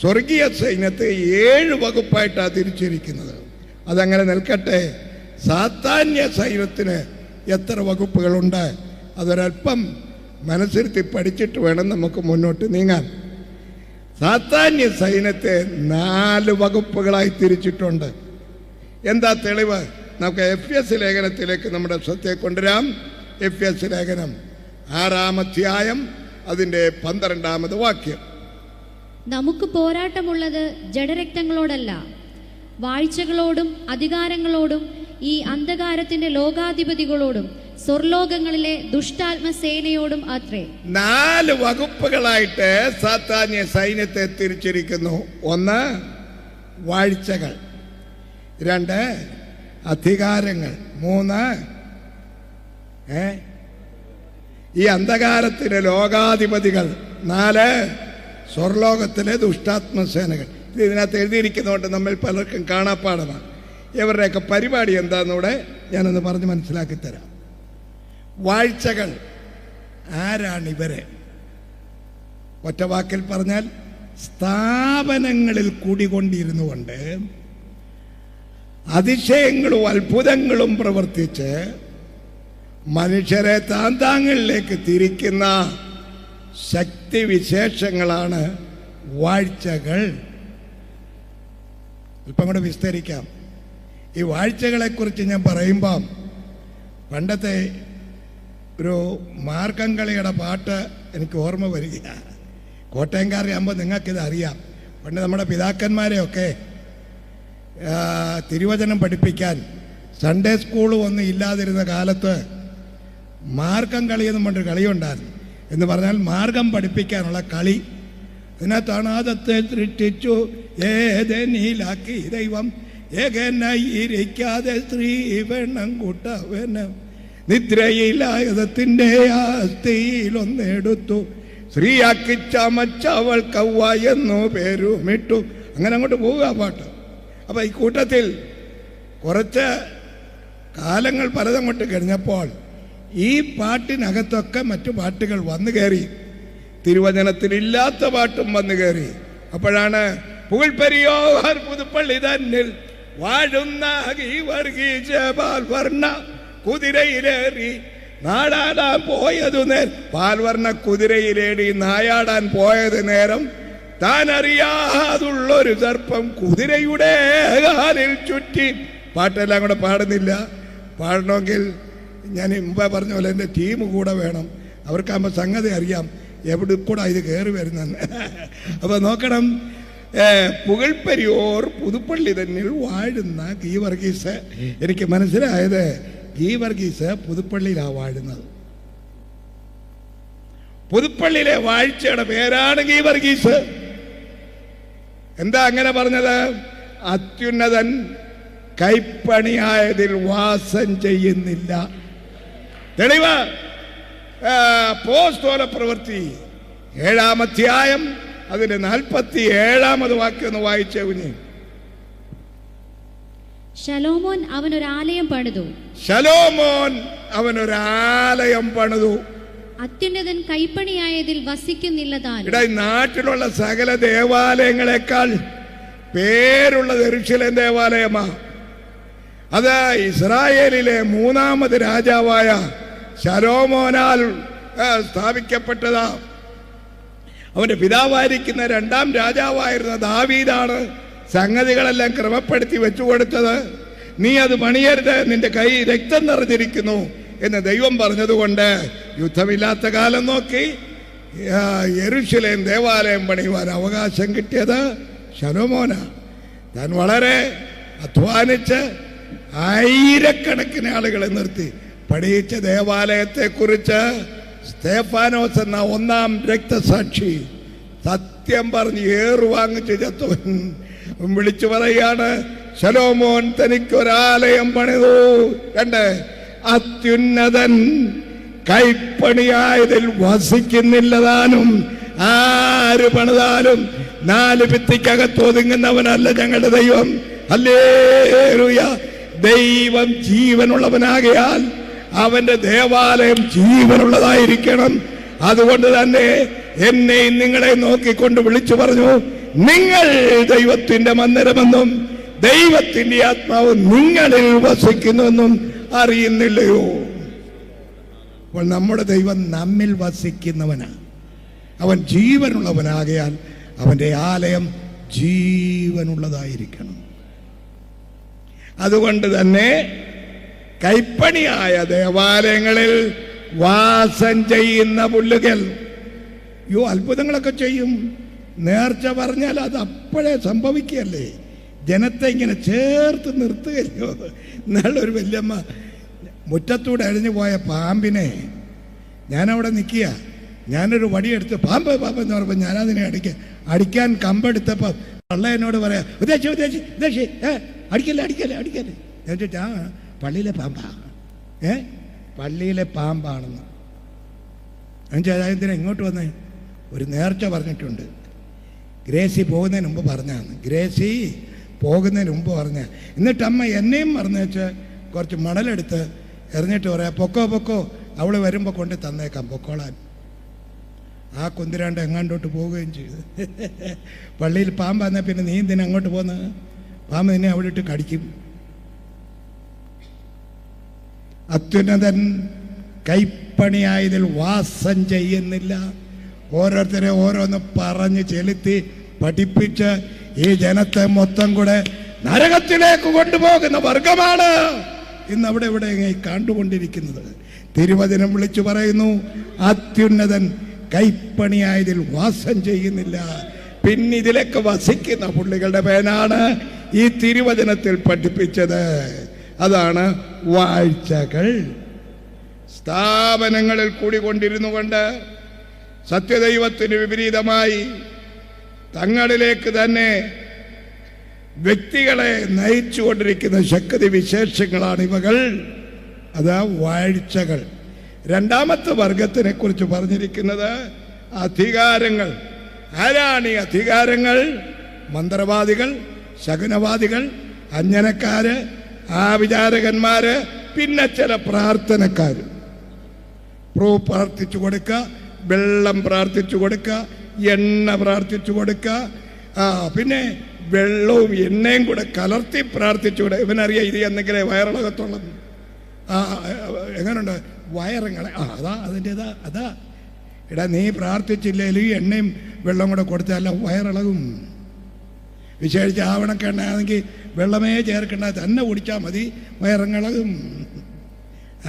സ്വർഗീയ സൈന്യത്തെ 7 വകുപ്പായിട്ടാണ് തിരിച്ചിരിക്കുന്നത്. അതങ്ങനെ നിൽക്കട്ടെ. സാത്താന്യ സൈന്യത്തിന് എത്ര വകുപ്പുകളുണ്ട്? അതൊരല്പം മനസ്സിരുത്തി പഠിച്ചിട്ട് വേണം നമുക്ക് മുന്നോട്ട് നീങ്ങാൻ. സാത്താന്യ സൈന്യത്തെ 4 വകുപ്പുകളായി തിരിച്ചിട്ടുണ്ട്. എന്താ തെളിവ്? നമുക്ക് എഫ്എസ് ലേഖനത്തിലേക്ക് നമ്മുടെ ശ്രദ്ധയെ കൊണ്ടുവരാം. എഫ്എസ് ലേഖനം 6-ാം അധ്യായം അതിൻ്റെ 12-ാമത് വാക്യം. നമുക്ക് പോരാട്ടമുള്ളത് ജഡരക്തങ്ങളോടല്ല, വാഴ്ചകളോടും അധികാരങ്ങളോടും ഈ അന്ധകാരത്തിന്റെ ലോകാധിപതികളോടും സ്വർലോകങ്ങളിലെ ദുഷ്ടാത്മസേനയോടും അത്രേ. 4 വകുപ്പുകളായിട്ട് സാത്താന്യ സൈന്യത്തെ തിരിച്ചിരിക്കുന്നു. 1 വാഴ്ചകൾ, 2 അധികാരങ്ങൾ, 3 ഈ അന്ധകാരത്തിലെ ലോകാധിപതികൾ, 4 സ്വർലോകത്തിലെ ദുഷ്ടാത്മസേനകൾ. ഇത് ഇതിനകത്ത് എഴുതിയിരിക്കുന്നതുകൊണ്ട് നമ്മൾ പലർക്കും കാണാപ്പാടമാണ്. ഇവരുടെയൊക്കെ പരിപാടി എന്താണെന്നൂടെ ഞാനൊന്ന് പറഞ്ഞ് മനസ്സിലാക്കി തരാം. വാഴ്ചകൾ ആരാണിവരെ? ഒറ്റ വാക്കിൽ പറഞ്ഞാൽ സ്ഥാപനങ്ങളിൽ കൂടിക്കൊണ്ടിരുന്നു കൊണ്ട് അതിശയങ്ങളും അത്ഭുതങ്ങളും പ്രവർത്തിച്ച് മനുഷ്യരെ താന്താങ്ങളിലേക്ക് തിരിക്കുന്ന ശക്തിവിശേഷങ്ങളാണ് വാഴ്ചകൾ. അല്പം കൂടെ വിസ്തരിക്കാം. ഈ വാഴ്ചകളെക്കുറിച്ച് ഞാൻ പറയുമ്പം പണ്ടത്തെ ഒരു മാർഗം കളിയുടെ പാട്ട് എനിക്ക് ഓർമ്മ വരികയാണ്. കോട്ടയംകാരിയാകുമ്പോൾ നിങ്ങൾക്കിത് അറിയാം. പണ്ട് നമ്മുടെ പിതാക്കന്മാരെയൊക്കെ തിരുവചനം പഠിപ്പിക്കാൻ സൺഡേ സ്കൂൾ ഒന്നും ഇല്ലാതിരുന്ന കാലത്ത് മാർഗം കളിയെന്നും പറഞ്ഞൊരു കളിയുണ്ടായിരുന്നു. എന്ന് പറഞ്ഞാൽ മാർഗം പഠിപ്പിക്കാനുള്ള കളി. അതിനകത്താണ് ആദത്തെ സൃഷ്ടിച്ചു ഏതേനിലാക്കി ദൈവം ഏകനായിരിക്കാതെ സ്ത്രീ വേണം കൂട്ടവന് നിദ്രയിലായതിൻ്റെ ആസ്തിയിലൊന്നെടുത്തു സ്ത്രീയാക്കി ചമച്ചവൾ കവ്വ എന്നു പേരുമിട്ടു. അങ്ങനെ അങ്ങോട്ട് പോവുക പാട്ട്. അപ്പം ഈ കൂട്ടത്തിൽ കുറച്ച് കാലങ്ങൾ പലതങ്ങോട്ട് കഴിഞ്ഞപ്പോൾ ഈ പാട്ടിനകത്തൊക്കെ മറ്റു പാട്ടുകൾ വന്നു കയറി. തിരുവചനത്തിലില്ലാത്ത പാട്ടും വന്നു കയറി. അപ്പോഴാണ് പുകൾപെരിയോർ പുതുപ്പള്ളി തന്നിൽ വാഴുന്ന പാൽവർണ്ണ കുതിരയിലേറി നാടാടാൻ പോയതു നേരം. പാൽവർണ്ണ കുതിരയിലേറി നായാടാൻ പോയത് നേരം താൻ അറിയാതുള്ളൊരു സർപ്പം കുതിരയുടെ കാലിൽ ചുറ്റി. പാട്ടെല്ലാം കൂടെ പാടുന്നില്ല. പാടണമെങ്കിൽ ഞാൻ മുമ്പേ പറഞ്ഞ പോലെ എൻ്റെ ടീം കൂടെ വേണം. അവർക്കാകുമ്പോൾ സംഗതി അറിയാം എവിടെ കൂടെ ഇത് കയറി വരുന്നെന്ന്. അപ്പോൾ നോക്കണം. പുകൾപെരിയോർ പുതുപ്പള്ളി തന്നിൽ വാഴുന്ന ഗീവർഗീസ്. എനിക്ക് മനസ്സിലായത് ഗീവർഗീസ് പുതുപ്പള്ളിയിലാണ് വാഴുന്നത്. പുതുപ്പള്ളിയിലെ വാഴ്ചയുടെ പേരാണ് ഗീവർഗീസ്. എന്താ അങ്ങനെ പറഞ്ഞത്? അത്യുന്നതൻ കൈപ്പണിയായതിൽ വാസം ചെയ്യുന്നില്ല. തെളിവ് അപ്പോസ്തല പ്രവൃത്തി 7-ാം അധ്യായം അതിന്റെ 47-ാമത് വാക്യം ഒന്ന് വായിച്ചേ കുഞ്ഞ്. ശലോമോൻ അവനൊരാലയം പണിതു. ശലോമോൻ അവനൊരാലയം പണിതു. അത്യുന്നതൻ കൈപ്പണിയായതിൽ വസിക്കുന്നില്ല താൻ. ഇവിടെ നാട്ടിലുള്ള സകല ദേവാലയങ്ങളെക്കാൾ പേരുള്ള യെരൂശലേം ദേവാലയമാ. അത് ഇസ്രായേലിലെ 3-ാമത് രാജാവായ ശലോമോനാൽ സ്ഥാപിക്കപ്പെട്ടതാ. അവന്റെ പിതാവായിരിക്കുന്ന 2-ാം രാജാവായിരുന്ന ദാവീദാണ് സംഗതികളെല്ലാം ക്രമപ്പെടുത്തി വെച്ചു കൊടുത്തത്. നീ അത് പണിയരുത്, നിന്റെ കൈ രക്തം നിറഞ്ഞിരിക്കുന്നു എന്ന് ദൈവം പറഞ്ഞതുകൊണ്ട് യുദ്ധമില്ലാത്ത കാലം നോക്കി യെരൂശലേം ദേവാലയം പണിയുവാൻ അവകാശം കിട്ടിയത് ശലോമോന. താൻ വളരെ അധ്വാനിച്ച് ആയിരക്കണക്കിന് ആളുകളെ നിർത്തി പണിയിച്ച ദേവാലയത്തെക്കുറിച്ച് സ്തേഫാനോസ് എന്ന 1-ാം രക്തസാക്ഷി സത്യം പറഞ്ഞ് ഏറുവാങ്ങിച്ച് ചത്തവൻ വിളിച്ചു പറയാണ്, ശലോമോൻ തനിക്കൊരാലയം പണിതു. 2 അത്യുന്നതൻ കൈപ്പണിയായതിൽ വസിക്കുന്നില്ലതാനും. ആര് പണിതാലും 4 ഭിത്തിക്കകത്ത് ഒതുങ്ങുന്നവനല്ല ഞങ്ങളുടെ ദൈവം. ഹല്ലേലൂയ. ദൈവം ജീവനുള്ളവനാകയാൽ അവന്റെ ദേവാലയം ജീവനുള്ളതായിരിക്കണം. അതുകൊണ്ട് തന്നെ എന്നെയും നിങ്ങളെ നോക്കിക്കൊണ്ട് വിളിച്ചു പറഞ്ഞു, നിങ്ങൾ ദൈവത്തിന്റെ മന്ദിരമെന്നും ദൈവത്തിന്റെ ആത്മാവ് നിങ്ങളിൽ വസിക്കുന്നുവെന്നും അറിയുന്നില്ലയോ? അപ്പോൾ നമ്മുടെ ദൈവം നമ്മിൽ വസിക്കുന്നവനാണ്. അവൻ ജീവനുള്ളവനാകയാൽ അവൻ്റെ ആലയം ജീവനുള്ളതായിരിക്കണം. അതുകൊണ്ട് തന്നെ കൈപ്പണിയായ ദേവാലയങ്ങളിൽ വാസം ചെയ്യുന്ന പുല്ലുകൾ അത്ഭുതങ്ങളൊക്കെ ചെയ്യും. നേർച്ച പറഞ്ഞാൽ അത് അപ്പോഴേ സംഭവിക്കുകയല്ലേ. ജനത്തെ ഇങ്ങനെ ചേർത്ത് നിർത്തുകയോ. ഇന്നാളൊരു വല്യമ്മ മുറ്റത്തൂടെ അഴിഞ്ഞു പോയ പാമ്പിനെ, ഞാനവിടെ നിൽക്കുക, ഞാനൊരു വടിയെടുത്ത് പാമ്പ് എന്ന് പറയുമ്പോൾ ഞാനതിനെ അടിക്കാൻ കമ്പെടുത്തപ്പോൾ പള്ള എന്നോട് പറയാം, ഉദ്ദേശി അടിക്കല്ലേ. ഞാൻ ചോദിച്ചാ പള്ളിയിലെ പാമ്പാ, പള്ളിയിലെ പാമ്പാണെന്ന്. ഞാൻ ചോദിച്ചാൽ എന്തിനാ ഇങ്ങോട്ട് വന്നേ? ഒരു നേർച്ച പറഞ്ഞിട്ടുണ്ട്. ഗ്രേസി പോകുന്നതിന് മുമ്പ് പറഞ്ഞാന്ന്. ഗ്രേസി പോകുന്നതിന് മുമ്പ് പറഞ്ഞ. എന്നിട്ട് അമ്മ എന്നെയും മറന്നേച്ച് കുറച്ച് മണലെടുത്ത് എറിഞ്ഞിട്ട് പറയാം, പൊക്കോ അവൾ വരുമ്പോൾ കൊണ്ട് തന്നേക്കാം പൊക്കോളാൻ. ആ കുന്തിരാണ്ട് എങ്ങാണ്ടോട്ട് പോവുകയും ചെയ്തു. പള്ളിയിൽ പാമ്പ് വന്നാൽ പിന്നെ നീ എന്തിനാ അങ്ങോട്ട് പോകുന്നത്? പാമ്പ് നിന്നെ അവിടെ ഇട്ട് കടിക്കും. അത്യുന്നതൻ കൈപ്പണിയായതിൽ വാസം ചെയ്യുന്നില്ല. ഓരോരുത്തരെ ഓരോന്ന് പറഞ്ഞ് ചെലുത്തി പഠിപ്പിച്ച് ഈ ജനത്തെ മൊത്തം കൂടെ നരകത്തിലേക്ക് കൊണ്ടുപോകുന്ന വർഗമാണ് ഇന്ന് അവിടെ ഇവിടെ കണ്ടുകൊണ്ടിരിക്കുന്നത്. തിരുവചനം വിളിച്ചു പറയുന്നു, അത്യുന്നതൻ കൈപ്പണിയായതിൽ വാസം ചെയ്യുന്നില്ല. പിന്നെ ഇതിലൊക്കെ വസിക്കുന്ന പുള്ളികളുടെ പേനാണ് ഈ തിരുവചനത്തിൽ പഠിപ്പിച്ചത്. അതാണ് വാഴ്ചകൾ. സ്ഥാപനങ്ങളിൽ കൂടിക്കൊണ്ടിരുന്നു കൊണ്ട് സത്യദൈവത്തിന് വിപരീതമായി തങ്ങളിലേക്ക് തന്നെ വ്യക്തികളെ നയിച്ചുകൊണ്ടിരിക്കുന്ന ശക്തി വിശേഷങ്ങളാണ് ഇവകൾ. അതാ വാഴ്ചകൾ. രണ്ടാമത്തെ വർഗത്തിനെ കുറിച്ച് പറഞ്ഞിരിക്കുന്നത് അധികാരങ്ങൾ. ആരാണ് ഈ അധികാരങ്ങൾ? മന്ത്രവാദികൾ, ശകുനവാദികൾ, അഞ്ജനക്കാര്, ആവിചാരകന്മാര്, പിന്നെ ചില പ്രാർത്ഥനക്കാര്. പ്രാർത്ഥിച്ചു കൊടുക്കുക, വെള്ളം പ്രാർത്ഥിച്ചു കൊടുക്കുക, എണ്ണ പ്രാർത്ഥിച്ചു കൊടുക്കുക, പിന്നെ വെള്ളവും എണ്ണയും കൂടെ കലർത്തി പ്രാർത്ഥിച്ചു കൊടുക്കുക. ഇവനറിയാം ഇത് എന്തെങ്കിലും വയറിളകത്തുള്ളത്. എങ്ങനെയുണ്ട് വയറിങ്ങളെ? അതിൻ്റെതാ അതാ. എടാ നീ പ്രാർത്ഥിച്ചില്ലേലും എണ്ണയും വെള്ളം കൂടെ കൊടുത്താൽ വയറിളകും. വിശേഷിച്ച് ആവണൊക്കെ എണ്ണയാണെങ്കിൽ വെള്ളമേ ചേർക്കണ്ട, തന്നെ കുടിച്ചാൽ മതി, വയറിളകും.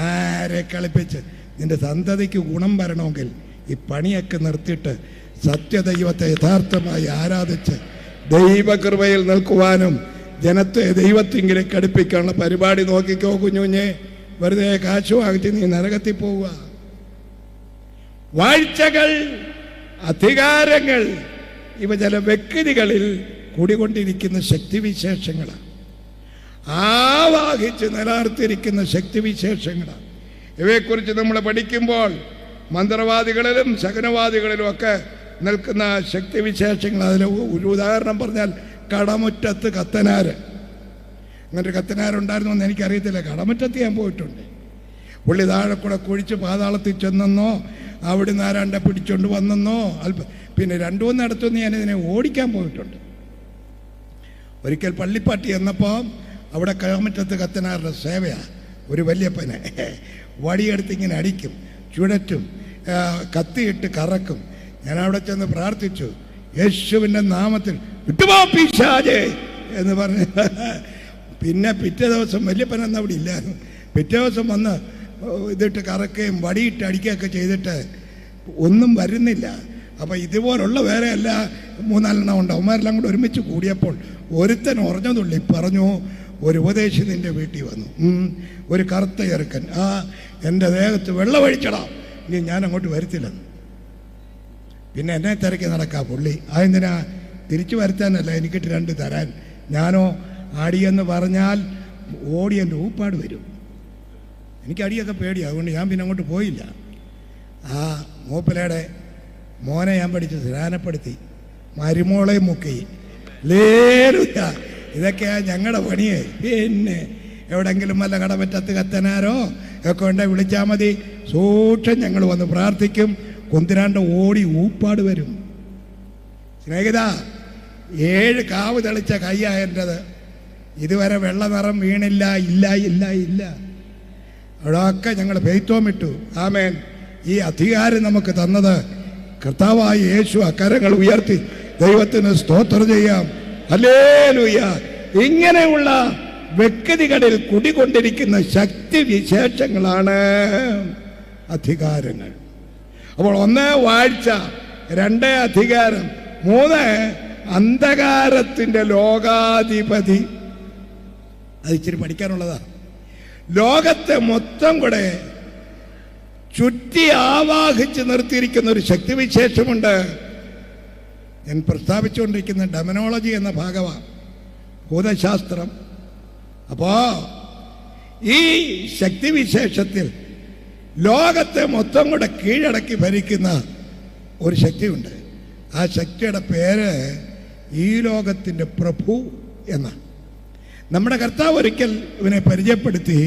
ആരെ കളിപ്പിച്ച് നിന്റെ സന്തതിക്ക് ഗുണം വരണമെങ്കിൽ ഈ പണിയൊക്കെ നിർത്തിയിട്ട് സത്യദൈവത്തെ യഥാർത്ഥമായി ആരാധിച്ച് ദൈവകൃപയിൽ നിൽക്കുവാനും ജനത്തെ ദൈവത്തിങ്കിലേക്ക് അടുപ്പിക്കാനുള്ള പരിപാടി നോക്കിക്കോ കുഞ്ഞുഞ്ഞെ. വെറുതെ കാശ് വാങ്ങിച്ച് നീ നരകത്തിൽ പോവുക. വാഴ്ചകൾ, അധികാരങ്ങൾ, ഇവ ചില വ്യക്തികളിൽ കൂടിക്കൊണ്ടിരിക്കുന്ന ശക്തിവിശേഷങ്ങളാണ്. ആവാഹിച്ച് നിലനിർത്തിയിരിക്കുന്ന ശക്തിവിശേഷങ്ങളാണ്. ഇവയെക്കുറിച്ച് നമ്മൾ പഠിക്കുമ്പോൾ മന്ത്രവാദികളിലും ശകുനവാദികളിലും ഒക്കെ നിൽക്കുന്ന ശക്തിവിശേഷങ്ങൾ, അതിൽ ഒരു ഉദാഹരണം പറഞ്ഞാൽ കടമുറ്റത്ത് കത്തനാര്. അങ്ങനെ കത്തനാരുണ്ടായിരുന്നു എന്ന് എനിക്കറിയത്തില്ല. കടമുറ്റത്ത് ഞാൻ പോയിട്ടുണ്ട്. പുള്ളി താഴെ കൂടെ കുഴിച്ച് പാതാളത്തിൽ ചെന്നെന്നോ അവിടുന്ന് ആരാണ്ടെ പിടിച്ചോണ്ട് വന്നെന്നോ പിന്നെ രണ്ടു മൂന്നിടത്തുനിന്ന് ഞാനിതിനെ ഓടിക്കാൻ പോയിട്ടുണ്ട്. ഒരിക്കൽ പള്ളിപ്പാട്ടി എന്നപ്പോൾ അവിടെ കടമുറ്റത്ത് കത്തനാരുടെ സേവയാണ്. ഒരു വല്യപ്പനെ വടിയെടുത്ത് ഇങ്ങനെ അടിക്കും, ചുഴറ്റും, കത്തിയിട്ട് കറക്കും. ഞാൻ അവിടെ ചെന്ന് പ്രാർത്ഥിച്ചു, യേശുവിൻ്റെ നാമത്തിൽ വിട്ടുപോ പിശാചേ എന്ന് പറഞ്ഞ്. പിന്നെ പിറ്റേ ദിവസം വല്യപ്പനൊന്നും അവിടെ ഇല്ലായിരുന്നു. പിറ്റേ ദിവസം വന്ന് ഇതിട്ട് കറക്കുകയും വടിയിട്ട് അടിക്കുകയൊക്കെ ചെയ്തിട്ട് ഒന്നും വരുന്നില്ല. അപ്പം ഇതുപോലുള്ള വേറെ എല്ലാ 3-4 ഉണ്ട്. അവന്മാരെല്ലാം കൂടെ ഒരുമിച്ച് കൂടിയപ്പോൾ ഒരുത്തൻ ഉറഞ്ഞതുള്ളി പറഞ്ഞു, ഒരു ഉപദേശി നിൻ്റെ വീട്ടിൽ വന്നു, ഒരു കറുത്ത ചെറുക്കൻ, എൻ്റെ ദേഹത്ത് വെള്ളമൊഴിച്ചടാം, ഇനി ഞാൻ അങ്ങോട്ട് വരുത്തില്ലെന്ന്. പിന്നെ എന്നെ തിരക്കി നടക്കാം പുള്ളി. അതെന്തിനാ? തിരിച്ചു വരുത്താനല്ല, എനിക്കിട്ട് 2 തരാൻ. ഞാനോ അടിയെന്ന് പറഞ്ഞാൽ ഓടി എൻ്റെ ഊപ്പാട് വരും. എനിക്ക് അടിയൊക്കെ പേടിയാണ്. അതുകൊണ്ട് ഞാൻ പിന്നെ അങ്ങോട്ട് പോയില്ല. ആ മൂപ്പലയുടെ മോനെ ഞാൻ പഠിച്ച് സ്നാനപ്പെടുത്തി, മരുമോളെ മുക്കി. ലേലുയ, ഇതൊക്കെയാണ് ഞങ്ങളുടെ പണിയെ. പിന്നെ എവിടെങ്കിലും വല്ല കടമറ്റത്ത് കത്തനാരോ ഒക്കെ ഉണ്ടെ വിളിച്ചാൽ മതി, സൂക്ഷം ഞങ്ങൾ വന്ന് പ്രാർത്ഥിക്കും. കുന്തിരാണ്ട് ഓടി ഊപ്പാട് വരും. സ്നേഹിത, 7 കാവ് തെളിച്ച കയ്യാ എൻ്റെത്. ഇതുവരെ വെള്ള നിറം വീണില്ല. ഇല്ല ഇല്ല ഇല്ല. അവിടെയൊക്കെ ഞങ്ങൾ പെയ്ത്തോമിട്ടു. ആമേൻ. ഈ അധികാരം നമുക്ക് തന്നത് കർത്താവായ യേശു. അക്കരങ്ങൾ ഉയർത്തി ദൈവത്തിന് സ്തോത്രം ചെയ്യാം. ഹല്ലേലൂയ. ഇങ്ങനെയുള്ള വ്യക്തികളിൽ കുടികൊണ്ടിരിക്കുന്ന ശക്തി വിശേഷങ്ങളാണ് അധികാരങ്ങൾ. അപ്പോൾ 1 വാഴ്ച, 2 അധികാരം, 3 അന്ധകാരത്തിൻ്റെ ലോകാധിപതി. അത് ഇച്ചിരി പഠിക്കാനുള്ളതാണ്. ലോകത്തെ മൊത്തം കൂടെ ചുറ്റി ആവാഹിച്ച് നിർത്തിയിരിക്കുന്ന ഒരു ശക്തിവിശേഷമുണ്ട്. ഞാൻ പ്രസ്താവിച്ചുകൊണ്ടിരിക്കുന്ന ഡെമനോളജി എന്ന ഭാഗമാണ്, ഭൂതശാസ്ത്രം. അപ്പോൾ ഈ ശക്തിവിശേഷത്തിൽ ലോകത്തെ മൊത്തം കൂടെ കീഴടക്കി ഭരിക്കുന്ന ഒരു ശക്തിയുണ്ട്. ആ ശക്തിയുടെ പേര് ഈ ലോകത്തിൻ്റെ പ്രഭു എന്നാണ്. നമ്മുടെ കർത്താവ് ഒരിക്കൽ ഇവനെ പരിചയപ്പെടുത്തി,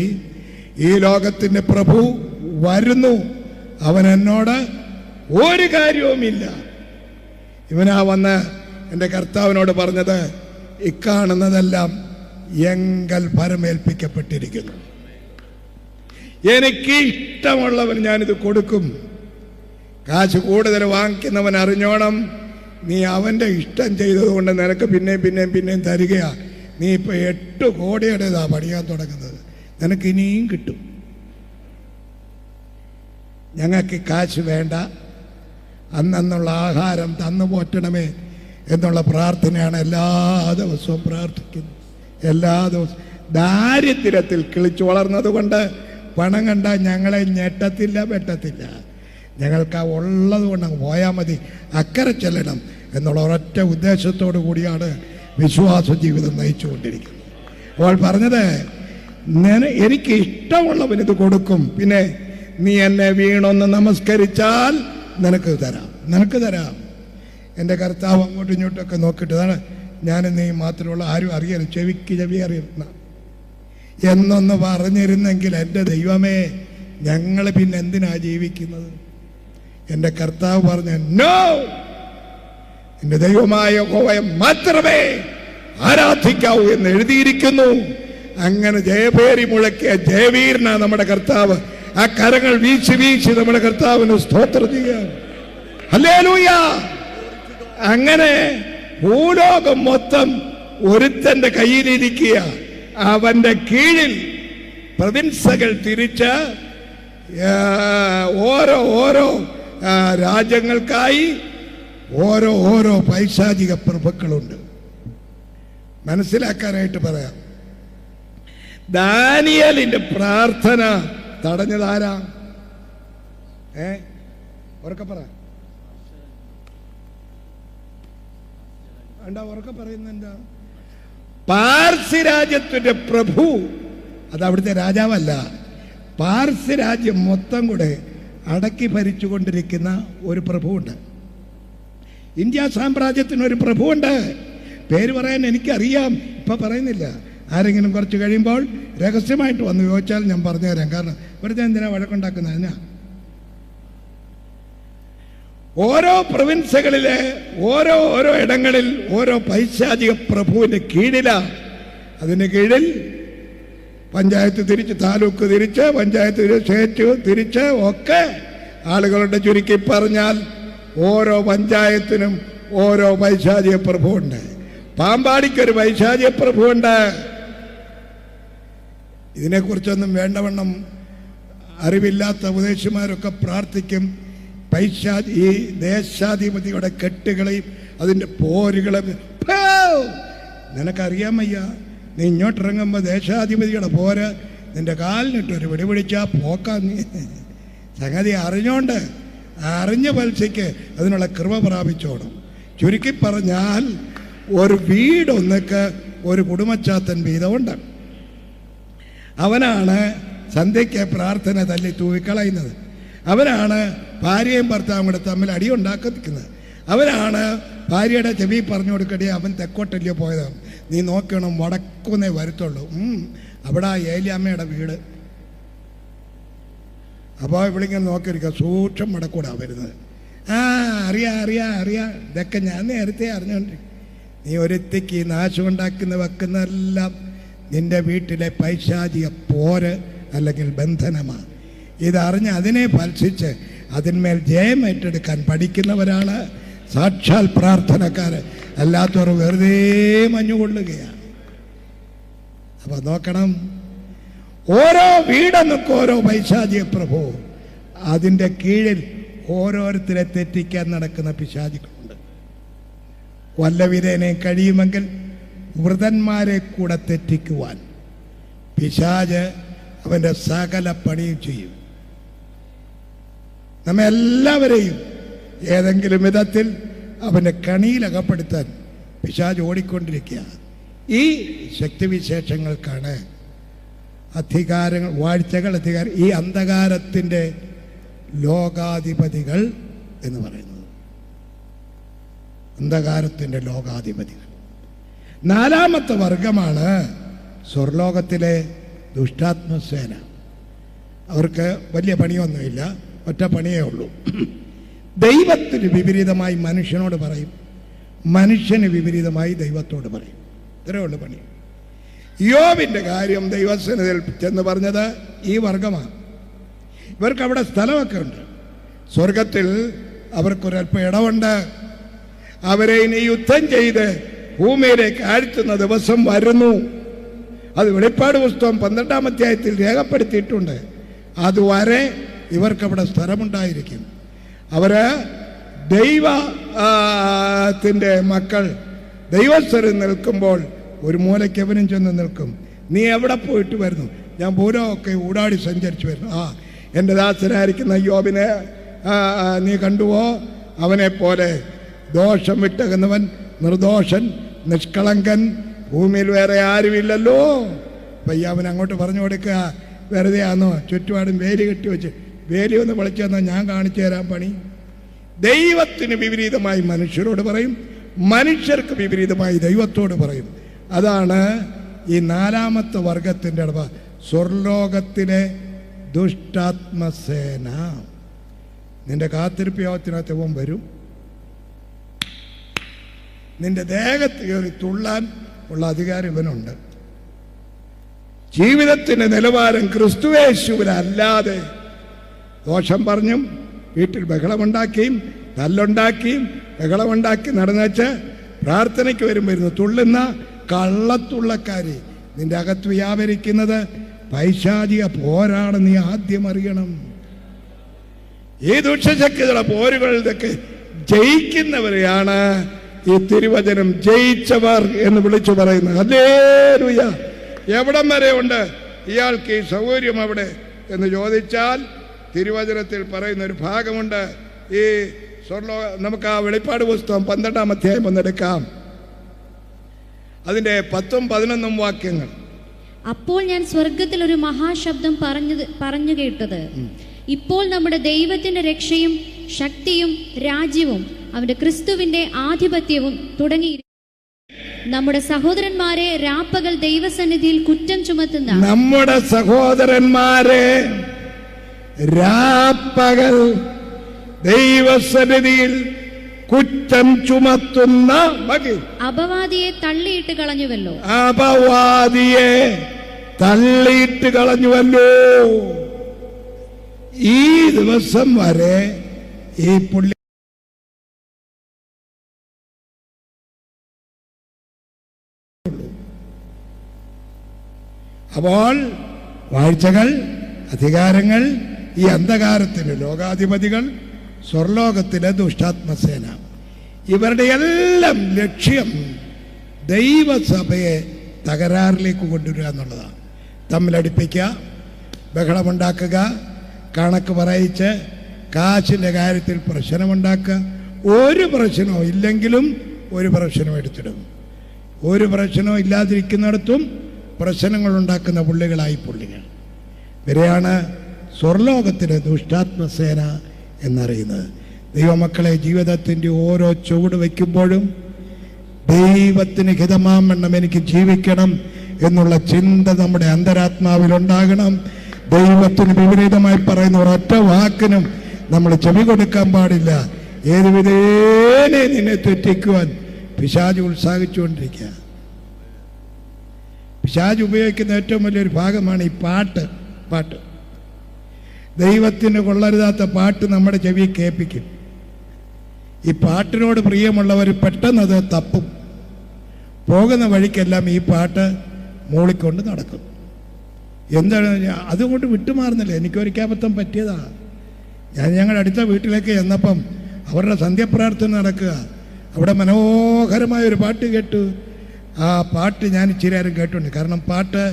ഈ ലോകത്തിൻ്റെ പ്രഭു വരുന്നു, അവൻ എന്നോട് ഒരു കാര്യവുമില്ല. ഇവനാ വന്ന് എൻ്റെ കർത്താവിനോട് പറഞ്ഞത്, ഇക്കാണുന്നതെല്ലാം എങ്കൽ ഭരമേൽപ്പിക്കപ്പെട്ടിരിക്കുന്നു. എനിക്ക് ഇഷ്ടമുള്ളവൻ ഞാനിത് കൊടുക്കും. കാശ് കൂടുതൽ വാങ്ങിക്കുന്നവൻ അറിഞ്ഞോണം, നീ അവൻ്റെ ഇഷ്ടം ചെയ്തതുകൊണ്ട് നിനക്ക് പിന്നെയും തരികയാ. നീ ഇപ്പോൾ 8 കോടിയുടേതാ പണിയാൻ തുടങ്ങുന്നത്, നിനക്ക് ഇനിയും കിട്ടും. ഞങ്ങൾക്ക് കാശ് വേണ്ട, അന്നുള്ള ആഹാരം തന്നു പോറ്റണമേ എന്നുള്ള പ്രാർത്ഥനയാണ് എല്ലാ ദിവസവും പ്രാർത്ഥിക്കുന്നത്. എല്ലാ ദിവസവും ദാരിദ്ര്യത്തിൽ കിളിച്ചു വളർന്നത് കൊണ്ട് പണം കണ്ടാൽ ഞങ്ങളെ ഞെട്ടത്തില്ല, വെട്ടത്തില്ല. ഞങ്ങൾക്ക് ആ ഉള്ളത് കൊണ്ട് പോയാൽ മതി, അക്കരെ ചെല്ലണം എന്നുള്ള ഒരൊറ്റ ഉദ്ദേശത്തോടു കൂടിയാണ് വിശ്വാസ ജീവിതം നയിച്ചുകൊണ്ടിരിക്കുന്നത്. അപ്പോൾ പറഞ്ഞത്, എനിക്ക് ഇഷ്ടമുള്ളവനിത് കൊടുക്കും. പിന്നെ നീ എന്നെ വീണൊന്ന് നമസ്കരിച്ചാൽ നിനക്ക് തരാം. എൻ്റെ കർത്താവ് അങ്ങോട്ടും ഇങ്ങോട്ടൊക്കെ നോക്കിയിട്ടതാണ്, ഞാനും നീ മാത്രമുള്ള, ആരും അറിയരുത്, ചെവി അറിയുന്ന എന്നൊന്ന് പറഞ്ഞിരുന്നെങ്കിൽ എൻ്റെ ദൈവമേ, ഞങ്ങൾ പിന്നെ എന്തിനാ ജീവിക്കുന്നത്? എൻ്റെ കർത്താവ് പറഞ്ഞു, നോ, എൻ്റെ ദൈവമായ യഹോവയെ മാത്രമേ ആരാധിക്കാവൂ എന്ന് എഴുതിയിരിക്കുന്നു. അങ്ങനെ ജയഭേരി മുഴക്കിയ ജയവീരനാ നമ്മുടെ കർത്താവ്. ആ കരങ്ങൾ വീശി നമ്മുടെ കർത്താവിന് സ്തോത്രം ചെയ്യാം. ഹല്ലേലൂയ. അങ്ങനെ ഭൂലോകം മൊത്തം ഒരുത്തന്റെ കയ്യിലിരിക്കുക. അവന്റെ കീഴിൽ പ്രവിൻസകൾ തിരിച്ച് ഓരോ രാജ്യങ്ങൾക്കായി ഓരോ പൈശാചിക പ്രഭുക്കളുണ്ട്. മനസ്സിലാക്കാനായിട്ട് പറയാം. ദാനിയേലിന്റെ പ്രാർത്ഥന തടഞ്ഞതാരാ? ഉറക്കെ പറ. ഉറക്കെ പറയുന്നെന്താ? പാർസി രാജ്യത്തിന്റെ പ്രഭു. അത് അവിടുത്തെ രാജാവല്ല, പാർസി രാജ്യം മൊത്തം കൂടെ അടക്കി ഭരിച്ചുകൊണ്ടിരിക്കുന്ന ഒരു പ്രഭുവുണ്ട്. ഇന്ത്യ സാമ്രാജ്യത്തിനൊരു പ്രഭുവുണ്ട്. പേര് പറയാൻ എനിക്കറിയാം, ഇപ്പം പറയുന്നില്ല. ആരെങ്കിലും കുറച്ച് കഴിയുമ്പോൾ രഹസ്യമായിട്ട് വന്ന് ചോദിച്ചാൽ ഞാൻ പറഞ്ഞുതരാം. കാരണം വെറുതെ എന്തിനാ വഴക്കുണ്ടാക്കുന്നതിനാ? ഓരോ പ്രവിൻസുകളിലെ ഓരോ ഇടങ്ങളിൽ ഓരോ പൈശാചിക പ്രഭുവിൻ്റെ കീഴിലാണ്. അതിന് കീഴിൽ പഞ്ചായത്ത് തിരിച്ച്, താലൂക്ക് തിരിച്ച്, പഞ്ചായത്ത് സ്റ്റേറ്റ് തിരിച്ച് ഒക്കെ ആളുകളുടെ. ചുരുക്കി പറഞ്ഞാൽ ഓരോ പഞ്ചായത്തിനും ഓരോ പൈശാചിക പ്രഭുവുണ്ട്. പാമ്പാടിക്കൊരു പൈശാചിക പ്രഭുവുണ്ട്. ഇതിനെക്കുറിച്ചൊന്നും വേണ്ടവണ്ണം അറിവില്ലാത്ത ഉപദേശിമാരൊക്കെ പ്രാർത്ഥിക്കും. ഈ ദേശാധിപതിയുടെ കെട്ടുകളെയും അതിൻ്റെ പോരുകളും നിനക്കറിയാൻ വയ്യ. നീ ഇങ്ങോട്ടിറങ്ങുമ്പോൾ ദേശാധിപതിയുടെ പോര് നിന്റെ കാലിനിട്ടൊരു പിടിപിടിച്ചാൽ പോക്കാൻ നീ സംഗതി അറിഞ്ഞോണ്ട് അറിഞ്ഞ പലിശയ്ക്ക് അതിനുള്ള കൃപ പ്രാപിച്ചോണം. ചുരുക്കി പറഞ്ഞാൽ ഒരു വീടൊന്നൊക്കെ ഒരു കുടുംബച്ചാത്തൻ വീതമുണ്ട്. അവനാണ് സന്ധ്യയ്ക്ക് പ്രാർത്ഥന തല്ലി തൂവിക്കളയുന്നത്. അവനാണ് ഭാര്യയും ഭർത്താവും കൂടെ തമ്മിൽ അടിയുണ്ടാക്കുന്നത്. അവനാണ് ഭാര്യയുടെ ചെവി പറഞ്ഞു കൊടുക്കടി, അവൻ തെക്കോട്ടല്ലയോ പോയത്, നീ നോക്കണം വടക്കുന്നേ വരുത്തുള്ളൂ. അവിടെ ഏലിയമ്മയുടെ വീട്. അപ്പോൾ ഇവിളിങ്ങനെ നോക്കിയിരിക്കുക, സൂക്ഷം വടക്കൂടാ വരുന്നത്. അറിയാം ഇതൊക്കെ ഞാൻ നേരത്തെ അറിഞ്ഞോണ്ടിരിക്കും. നീ ഒരുത്തിക്ക് നാശമുണ്ടാക്കുന്ന വെക്കുന്നതെല്ലാം നിന്റെ വീട്ടിലെ പൈശാചിക പോര് അല്ലെങ്കിൽ ബന്ധനമാണ്. ഇതറിഞ്ഞ് അതിനെ ഭത്സിച്ച് അതിന്മേൽ ജയം ഏറ്റെടുക്കാൻ പഠിക്കുന്നവരാണ് സാക്ഷാൽ പ്രാർത്ഥനക്കാർ. അല്ലാത്തവർ വെറുതെ മഞ്ഞുകൊള്ളുകയാണ്. അപ്പം നോക്കണം, ഓരോ വീടെന്നൊക്കെ ഓരോ പൈശാചിക പ്രഭു, അതിൻ്റെ കീഴിൽ ഓരോരുത്തരെ തെറ്റിക്കാൻ നടക്കുന്ന പിശാചികളുണ്ട്. വല്ലവിധേനെ കഴിയുമെങ്കിൽ വൃതന്മാരെ കൂടെ തെറ്റിക്കുവാൻ പിശാച് അവൻ്റെ സകല പണിയും ചെയ്യും. നമ്മെല്ലാവരെയും ഏതെങ്കിലും വിധത്തിൽ അവൻ്റെ കണിയിലകപ്പെടുത്താൻ പിശാച് ഓടിക്കൊണ്ടിരിക്കുക. ഈ ശക്തിവിശേഷങ്ങൾക്കാണ് അധികാരങ്ങൾ, വാഴ്ചകൾ, ഈ അന്ധകാരത്തിൻ്റെ ലോകാധിപതികൾ എന്ന് പറയുന്നത്. അന്ധകാരത്തിൻ്റെ ലോകാധിപതികൾ. നാലാമത്തെ വർഗമാണ് സ്വർലോകത്തിലെ ദുഷ്ടാത്മസേന. അവർക്ക് വലിയ പണിയൊന്നുമില്ല, ഒറ്റ പണിയേ ഉള്ളൂ. ദൈവത്തിന് വിപരീതമായി മനുഷ്യനോട് പറയും, മനുഷ്യന് വിപരീതമായി ദൈവത്തോട് പറയും. ഇത്രയേ ഉള്ളൂ പണി. യോബിൻ്റെ കാര്യം ദൈവസന്നിധിയിൽ ചെന്ന് പറഞ്ഞത് ഈ വർഗമാണ്. ഇവർക്ക് അവിടെ സ്ഥലമൊക്കെ ഉണ്ട്. സ്വർഗത്തിൽ അവർക്കൊരല്പം ഇടമുണ്ട്. അവരെ ഇനി യുദ്ധം ചെയ്ത് ഭൂമിയിലേക്ക് ആഴ്ത്തുന്ന ദിവസം വരുന്നു. അത് വെളിപ്പാട് പുസ്തകം 12-ാം അധ്യായത്തിൽ രേഖപ്പെടുത്തിയിട്ടുണ്ട്. അതുവരെ ഇവർക്കവിടെ സ്ഥലമുണ്ടായിരിക്കും. അവര് ദൈവത്തിൻ്റെ മക്കൾ ദൈവസ്ഥരിൽ നിൽക്കുമ്പോൾ ഒരു മൂലയ്ക്ക് അവനും ചെന്ന് നിൽക്കും. നീ എവിടെ പോയിട്ട് വരുന്നു? ഞാൻ ഭൂലോകമൊക്കെ ഊടാടി സഞ്ചരിച്ചു വരുന്നു. എൻ്റെ ദാസനായിരിക്കുന്ന യോബിനെ നീ കണ്ടുവോ? അവനെ പോലെ ദോഷം വിട്ടകുന്നവൻ, നിർദോഷൻ, നിഷ്കളങ്കൻ, ഭൂമിയിൽ വേറെ ആരുമില്ലല്ലോ. പയ്യ അവൻ അങ്ങോട്ട് പറഞ്ഞു കൊടുക്കുക, വെറുതെ ആണോ ചുറ്റുപാടും വേലി കെട്ടി വെച്ച് വേലി ഒന്ന് വിളിച്ചു തന്നാൽ ഞാൻ കാണിച്ചു തരാൻ പണി. ദൈവത്തിന് വിപരീതമായി മനുഷ്യരോട് പറയും, മനുഷ്യർക്ക് വിപരീതമായി ദൈവത്തോട് പറയും. അതാണ് ഈ നാലാമത്തെ വർഗത്തിൻ്റെ അടവ്, സ്വർലോകത്തിലെ ദുഷ്ടാത്മസേന. നിന്റെ കാത്തിരിപ്പ് യോഗത്തിനകത്ത് ഇവൻ വരും. നിന്റെ ദേഹത്ത് കയറി തുള്ളാൻ ഉള്ള അധികാരം ഇവനുണ്ട്. ജീവിതത്തിൻ്റെ നിലവാരം ക്രിസ്തുവേശുവിലല്ലാതെ ദോഷം പറഞ്ഞും വീട്ടിൽ ബഹളമുണ്ടാക്കിയും തല്ലുണ്ടാക്കിയും ബഹളമുണ്ടാക്കി നടന്നുവെച്ച് പ്രാർത്ഥനയ്ക്ക് വരുമ്പോൾ തുള്ളുന്ന കള്ളത്തുള്ളക്കാരി നിന്റെ അകത്ത് വ്യാപരിക്കുന്നത് പൈശാചിക പോരാണ്. നീ ആദ്യം അറിയണം. ഈ ദുഷ്ടശക്തികളുടെ പോരുകളിലൊക്കെ ജയിക്കുന്നവരെയാണ് ഈ തിരുവചനം ജയിച്ചവർ എന്ന് വിളിച്ചു പറയുന്നത്. ഹല്ലേലൂയ. എവിടം വരെ ഉണ്ട് ഇയാൾക്ക് ഈ സൗകര്യം അവിടെ എന്ന് ചോദിച്ചാൽ തിരുവചനത്തിൽ പറയുന്ന ഒരു ഭാഗമുണ്ട്. ഈ നമുക്ക് ആ വെളിപ്പാട് പുസ്തകം 12-ാം അധ്യായം ഒന്നെടുക്കാം. അതിൻ്റെ 10ഉം 11ഉം വാക്യങ്ങൾ. അപ്പോൾ ഞാൻ സ്വർഗത്തിൽ ഒരു മഹാശബ്ദം പറഞ്ഞു കേട്ടത്, ഇപ്പോൾ നമ്മുടെ ദൈവത്തിന്റെ രക്ഷയും ശക്തിയും രാജ്യവും അവന്റെ ക്രിസ്തുവിന്റെ ആധിപത്യവും തുടങ്ങി നമ്മുടെ സഹോദരന്മാരെ രാപ്പകൽ ദൈവസന്നിധിയിൽ കുറ്റം ചുമത്തുന്ന നമ്മുടെ സഹോദരന്മാരെ രാപ്പകൽ ദൈവസന്നിധിയിൽ കുറ്റം ചുമത്തുന്ന അപവാദിയെ തള്ളിയിട്ട് കളഞ്ഞുവല്ലോ. അപവാദിയെ തള്ളിയിട്ട് കളഞ്ഞുവല്ലോ. ഈ ദിവസം വരെ ഈ പുള്ളി അപ്പോൾ വാഴ്ചകൾ, അധികാരങ്ങൾ, ഈ അന്ധകാരത്തിന് ലോകാധിപതികൾ, സ്വർലോകത്തിലെ ദുഷ്ടാത്മസേന, ഇവരുടെ എല്ലാം ലക്ഷ്യം ദൈവസഭയെ തകരാറിലേക്ക് കൊണ്ടുവരിക എന്നുള്ളതാണ്. തമ്മിലടിപ്പിക്കുക, ബഹളമുണ്ടാക്കുക, കണക്ക് പറയിച്ച് കാശിൻ്റെ കാര്യത്തിൽ പ്രശ്നമുണ്ടാക്കുക. ഒരു പ്രശ്നവും ഇല്ലെങ്കിലും ഒരു പ്രശ്നം എടുത്തിടും. ഒരു പ്രശ്നവും ഇല്ലാതിരിക്കുന്നിടത്തും പ്രശ്നങ്ങളുണ്ടാക്കുന്ന പുള്ളികളായി പുള്ളികൾ. ഇവരെയാണ് സ്വർലോകത്തിലെ ദുഷ്ടാത്മസേന എന്നറിയുന്നത്. ദൈവമക്കളെ, ജീവിതത്തിൻ്റെ ഓരോ ചുവട് വയ്ക്കുമ്പോഴും ദൈവത്തിന് ഹിതമാവണ്ണം എനിക്ക് ജീവിക്കണം എന്നുള്ള ചിന്ത നമ്മുടെ അന്തരാത്മാവിലുണ്ടാകണം. ദൈവത്തിന് വിപരീതമായി പറയുന്ന ഒരൊറ്റ വാക്കിനും നമ്മൾ ചെവി കൊടുക്കാൻ പാടില്ല. ഏത് വിധേനെ നിന്നെ തെറ്റിക്കുവാൻ പിശാച് ഉത്സാഹിച്ചുകൊണ്ടിരിക്കുക. പിശാച് ഉപയോഗിക്കുന്ന ഏറ്റവും വലിയൊരു ഭാഗമാണ് ഈ പാട്ട്. ദൈവത്തിന് കൊള്ളരുതാത്ത പാട്ട് നമ്മുടെ ചെവി കേൾപ്പിക്കും. ഈ പാട്ടിനോട് പ്രിയമുള്ളവർ പെട്ടെന്നത് തപ്പും. പോകുന്ന വഴിക്കെല്ലാം ഈ പാട്ട് മൂളിക്കൊണ്ട് നടക്കും. എന്താണ് അതുകൊണ്ട് വിട്ടുമാറുന്നില്ല. എനിക്കൊരിക്കബദ്ധം പറ്റിയതാ. ഞങ്ങളുടെ അടുത്ത വീട്ടിലേക്ക് ചെന്നപ്പം അവരുടെ സന്ധ്യപ്രാർത്ഥന നടക്കുക. അവിടെ മനോഹരമായൊരു പാട്ട് കേട്ടു. ആ പാട്ട് ഞാൻ ഇച്ചിരി നേരം കേട്ടുണ്ട്. കാരണം പാട്ട്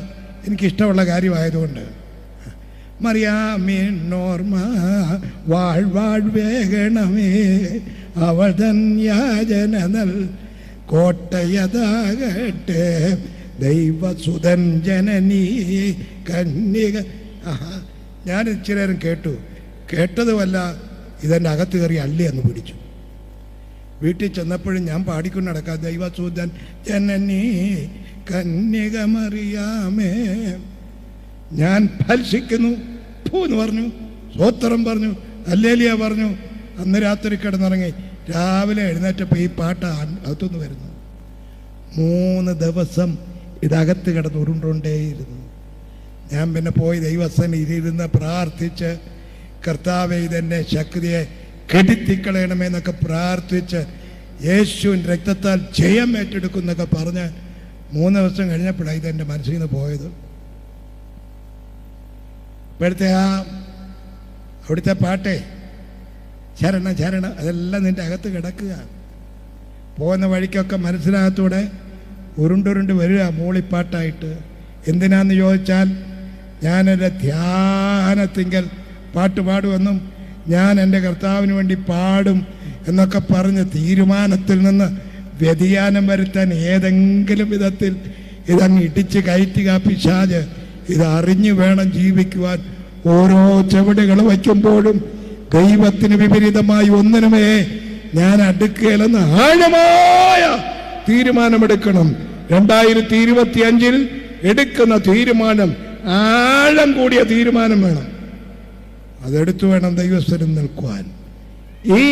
എനിക്കിഷ്ടമുള്ള കാര്യമായതുകൊണ്ട്. മറിയാമിന്നോർമ്മ വാഴ്വേഗണമേ അവൾ തൻ യാചന നൽ കോട്ടയതാകട്ടെ ദൈവസുതൻ ജനനീ കന്യക. ഞാൻ ഇച്ചിരി നേരം കേട്ടതുമല്ല, ഇതെൻ്റെ അകത്ത് കയറി അള്ളി എന്ന് പിടിച്ചു. വീട്ടിൽ ചെന്നപ്പോഴും ഞാൻ പാടിക്കൊണ്ട് നടക്കാം, ദൈവസുതൻ ജനനീ കന്യക മറിയാമേ. ഞാൻ ഫൽസിക്കുന്നു എന്ന് പറഞ്ഞു, സ്തോത്രം പറഞ്ഞു, ഹല്ലേലൂയ പറഞ്ഞു. അന്ന് രാത്രി കിടന്നിറങ്ങി. രാവിലെ എഴുന്നേറ്റപ്പോൾ ഈ പാട്ട് അകത്തുനിന്ന് വരുന്നു. 3 ദിവസം ഇതകത്ത് കിടന്ന് ഉരുണ്ടോണ്ടേയിരുന്നു. ഞാൻ പിന്നെ പോയി ദൈവസന്നിധിയിരുന്ന് പ്രാർത്ഥിച്ച്, കർത്താവേ ഇതെന്നെ ശക്തിയെ കെടുത്തിക്കളയണമെന്നൊക്കെ പ്രാർത്ഥിച്ച്, യേശുവിൻ രക്തത്താൽ ജയം ഏറ്റെടുക്കുന്നൊക്കെ പറഞ്ഞ് 3 ദിവസം കഴിഞ്ഞപ്പോഴാണ് ഇതെൻ്റെ മനസ്സിൽ നിന്ന് പോയത്. ഇപ്പോഴത്തെ അവിടുത്തെ പാട്ടേ ശരണ അതെല്ലാം നിൻ്റെ അകത്ത് കിടക്കുക. പോകുന്ന വഴിക്കൊക്കെ മനസ്സിനകത്തൂടെ ഉരുണ്ടുരുണ്ട് വരിക മൂളിപ്പാട്ടായിട്ട്. എന്തിനാന്ന് ചോദിച്ചാൽ, ഞാനെൻ്റെ ധ്യാനത്തിങ്കൽ പാട്ട് പാടുമെന്നും ഞാൻ എൻ്റെ കർത്താവിന് വേണ്ടി പാടും എന്നൊക്കെ പറഞ്ഞ് തീരുമാനത്തിൽ നിന്ന് വ്യതിയാനം വരുത്താൻ ഏതെങ്കിലും വിധത്തിൽ ഇതങ്ങ് ഇടിച്ച് കയറ്റുക പിശാച്. ഇതറിഞ്ഞു വേണം ജീവിക്കുവാൻ. ഓരോ ചുവടുകൾ വയ്ക്കുമ്പോഴും ദൈവത്തിന് വിപരീതമായി ഒന്നിനുമേ ഞാൻ അടുക്കുകയില്ലെന്ന് ആഴമായ തീരുമാനമെടുക്കണം. 2025 എടുക്കുന്ന തീരുമാനം ആഴം കൂടിയ തീരുമാനം വേണം. അതെടുത്തു വേണം ദൈവസ്ഥലം നിൽക്കുവാൻ. ഈ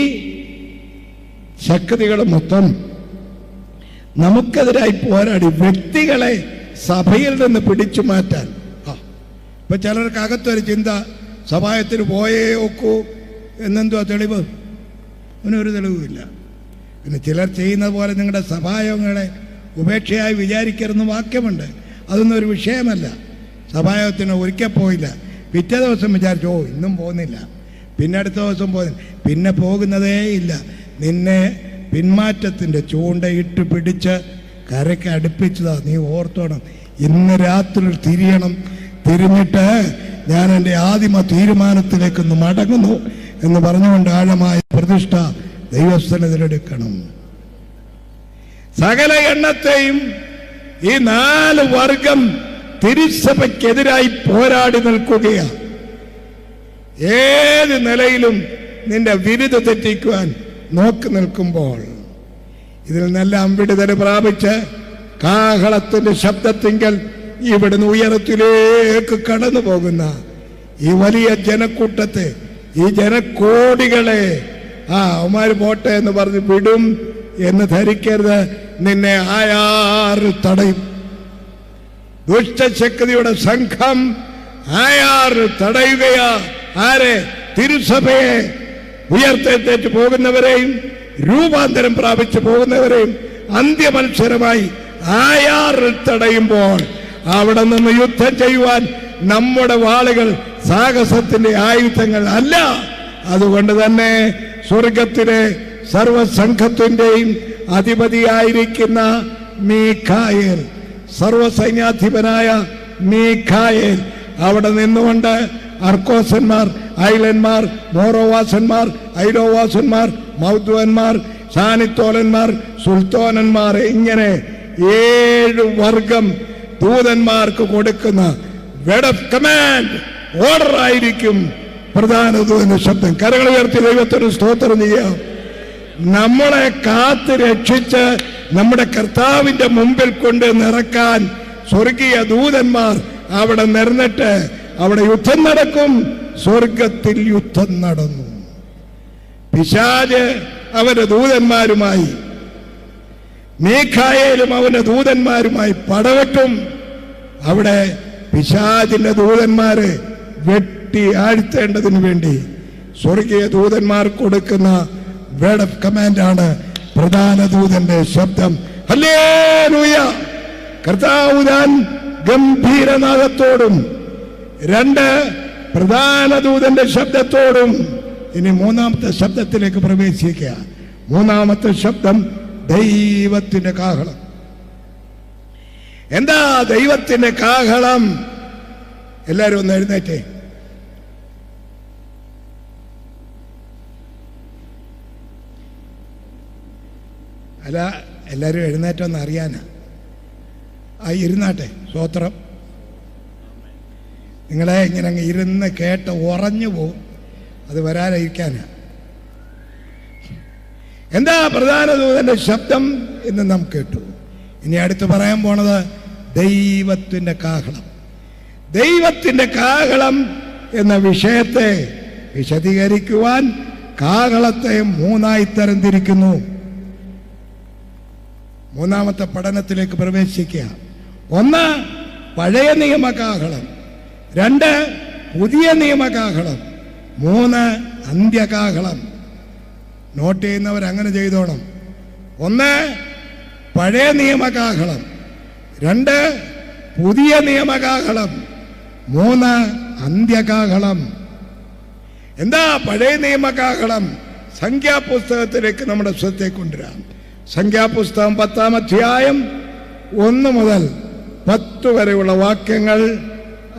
ശക്തികൾ മൊത്തം നമുക്കെതിരായി പോരാടി വ്യക്തികളെ സഭയിൽ നിന്ന് പിടിച്ചു മാറ്റാൻ. ഇപ്പൊ ചിലർക്ക് അകത്തൊരു ചിന്ത, സഭായത്തിന് പോയേ ഒക്കൂ എന്നെന്തുവാ തെളിവ്? അതിനൊരു തെളിവുമില്ല. പിന്നെ ചിലർ ചെയ്യുന്നത് പോലെ നിങ്ങളുടെ സഭായോഗങ്ങളെ ഉപേക്ഷയായി വിചാരിക്കരുതെന്ന് വാക്യമുണ്ട്. അതൊന്നും ഒരു വിഷയമല്ല. സഭായോഗത്തിന് ഒരിക്കൽ പോയില്ല, പിറ്റേ ദിവസം വിചാരിച്ചു ഇന്നും പോകുന്നില്ല, പിന്നെ അടുത്ത ദിവസം പോകുന്നില്ല, പിന്നെ പോകുന്നതേ ഇല്ല. നിന്നെ പിന്മാറ്റത്തിൻ്റെ ചൂണ്ടയിട്ട് പിടിച്ച് കരയ്ക്ക് അടുപ്പിച്ചതാ. നീ ഓർത്തോണം, ഇന്ന് രാത്രി തിരിയണം. തിരിഞ്ഞിട്ട് ഞാൻ എൻ്റെ ആദിമ തീരുമാനത്തിലേക്കൊന്ന് മടങ്ങുന്നു എന്ന് പറഞ്ഞുകൊണ്ട് ആഴമായ പ്രതിഷ്ഠ ദൈവസ്ഥലത്തിലെടുക്കണം. സകല എണ്ണത്തെയും ഈ 4 വർഗം തിരുസഭയ്ക്കെതിരായി പോരാടി നിൽക്കുകയാണ്. ഏത് നിലയിലും നിന്റെ വിരുദ്ധ തെറ്റിക്കുവാൻ നോക്കി നിൽക്കുമ്പോൾ ഇതിൽ നിന്നെല്ലാം വിടുതൽ പ്രാപിച്ച് കാഹളത്തിന്റെ ശബ്ദത്തിങ്കൽ ഇവിടുന്ന് ഉയരത്തിലേക്ക് കടന്നു പോകുന്ന ഈ വലിയ ജനക്കൂട്ടത്തെ, ഈ ജനക്കോടികളെ അവന്മാര് പോട്ടെ എന്ന് പറഞ്ഞ് വിടും എന്ന് ധരിക്കരുത്. നിന്നെ ആയാറ് തടയും. ദുഷ്ടശക്തിയുടെ സംഘം ആയാറ് തടയുകയാ. ആരെ? തിരുസഭയെ. ഉയർത്തെത്തേറ്റ് പോകുന്നവരെയും രൂപാന്തരം പ്രാപിച്ചു പോകുന്നവരെയും അന്ത്യമത്സരമായി ആയാറ് തടയുമ്പോൾ അവിടെ നിന്ന് യുദ്ധം ചെയ്യുവാൻ നമ്മുടെ വാളുകൾ സാഹസത്തിന്റെ ആയുധങ്ങൾ അല്ല. അതുകൊണ്ട് തന്നെ സ്വർഗത്തിലെ സർവസംഘത്തിന്റെയും അധിപതിയായിരിക്കുന്ന മീഖായേൽ, സർവസൈന്യാധിപനായ മീഖായേൽ അവിടെ നിന്നുകൊണ്ട് അർക്കോസന്മാർ, ഐലന്മാർ, മോറോവാസന്മാർ, ഐരോവാസന്മാർ, മൗദ്വന്മാർ, സാനിത്തോലന്മാർ, സുൽത്തോനന്മാർ, ഇങ്ങനെ 7 വർഗം ദൂതന്മാർക്ക് കൊടുക്കുന്ന വേർഡ് ഓഫ് കമാൻഡ്, ഓർഡർ ആയിരിക്കും പ്രധാന ദൂതന്റെ ശബ്ദം. കരങ്ങൾ ഉയർത്തി ദൈവത്തിന് സ്തോത്രം ചെയ്യാം. നമ്മളെ കാത്ത് രക്ഷിച്ച് നമ്മുടെ കർത്താവിന്റെ മുമ്പിൽ കൊണ്ട് നിറക്കാൻ സ്വർഗീയ ദൂതന്മാർ അവിടെ നിറഞ്ഞിട്ട് അവിടെ യുദ്ധം നടക്കും. സ്വർഗത്തിൽ യുദ്ധം നടന്നു. പിശാച് അവരുടെ ദൂതന്മാരുമായി മീഖായേലും അവന്റെ ദൂതന്മാരുമായി പടവെട്ടും. അവിടെ പിശാചിന്റെ ദൂതന്മാരെ വെട്ടി ആഴ്ത്തേണ്ടതിന് വേണ്ടി സ്വർഗീയ ദൂതന്മാർ കൊടുക്കുന്ന വേർഡ് ഓഫ് കമാൻഡാണ് പ്രധാന ദൂതന്റെ ശബ്ദം. ഹല്ലേലൂയ! കർത്താവ് താൻ ഗംഭീരനാദത്തോടും 2 പ്രധാന ദൂതന്റെ ശബ്ദത്തോടും. ഇനി 3ാമത്തെ ശബ്ദത്തിലേക്ക് പ്രവേശിക്കുക. 3ാമത്തെ ശബ്ദം ദൈവത്തിന്റെ കാഹളം. എന്താ ദൈവത്തിന്റെ കാഹളം? എല്ലാരും ഒന്ന് എഴുന്നേറ്റേ. അല്ല, എല്ലാരും എഴുന്നേറ്റോന്ന് അറിയാനാ. ഇരുന്നാട്ടെ. സ്തോത്രം. നിങ്ങളെ ഇങ്ങനെ അങ്ങ് ഇരുന്ന് കേട്ട് ഉറഞ്ഞു പോവും. അത് വരാതിരിക്കാനാ. എന്താ പ്രധാന ദൂതന്റെ ശബ്ദം എന്ന് നാം കേട്ടു. ഇനി അടുത്ത് പറയാൻ പോണത് ദൈവത്തിന്റെ കാഹളം. ദൈവത്തിന്റെ കാഹളം എന്ന വിഷയത്തെ വിശദീകരിക്കുവാൻ കാഹളത്തെ 3ആയി തരംതിരിക്കുന്നു. 3ാമത്തെ പഠനത്തിലേക്ക് പ്രവേശിക്കുക. 1 പഴയ നിയമകാഹളം, 2 പുതിയ നിയമകാഹളം, 3 അന്ത്യകാഹളം. നോട്ട് ചെയ്യുന്നവർ അങ്ങനെ ചെയ്തോണം. 1 പഴയ നിയമകാഹളം, 2 പുതിയ നിയമകാഹളം, 3 അന്ത്യകാഹളം. എന്താ പഴയ നിയമകാഹളം? സംഖ്യാപുസ്തകത്തിലേക്ക് നമ്മുടെ ശ്രദ്ധയെ കൊണ്ടുവരാം. സംഖ്യാപുസ്തകം 10-ാം അധ്യായം 1 മുതൽ 10 വരെയുള്ള വാക്യങ്ങൾ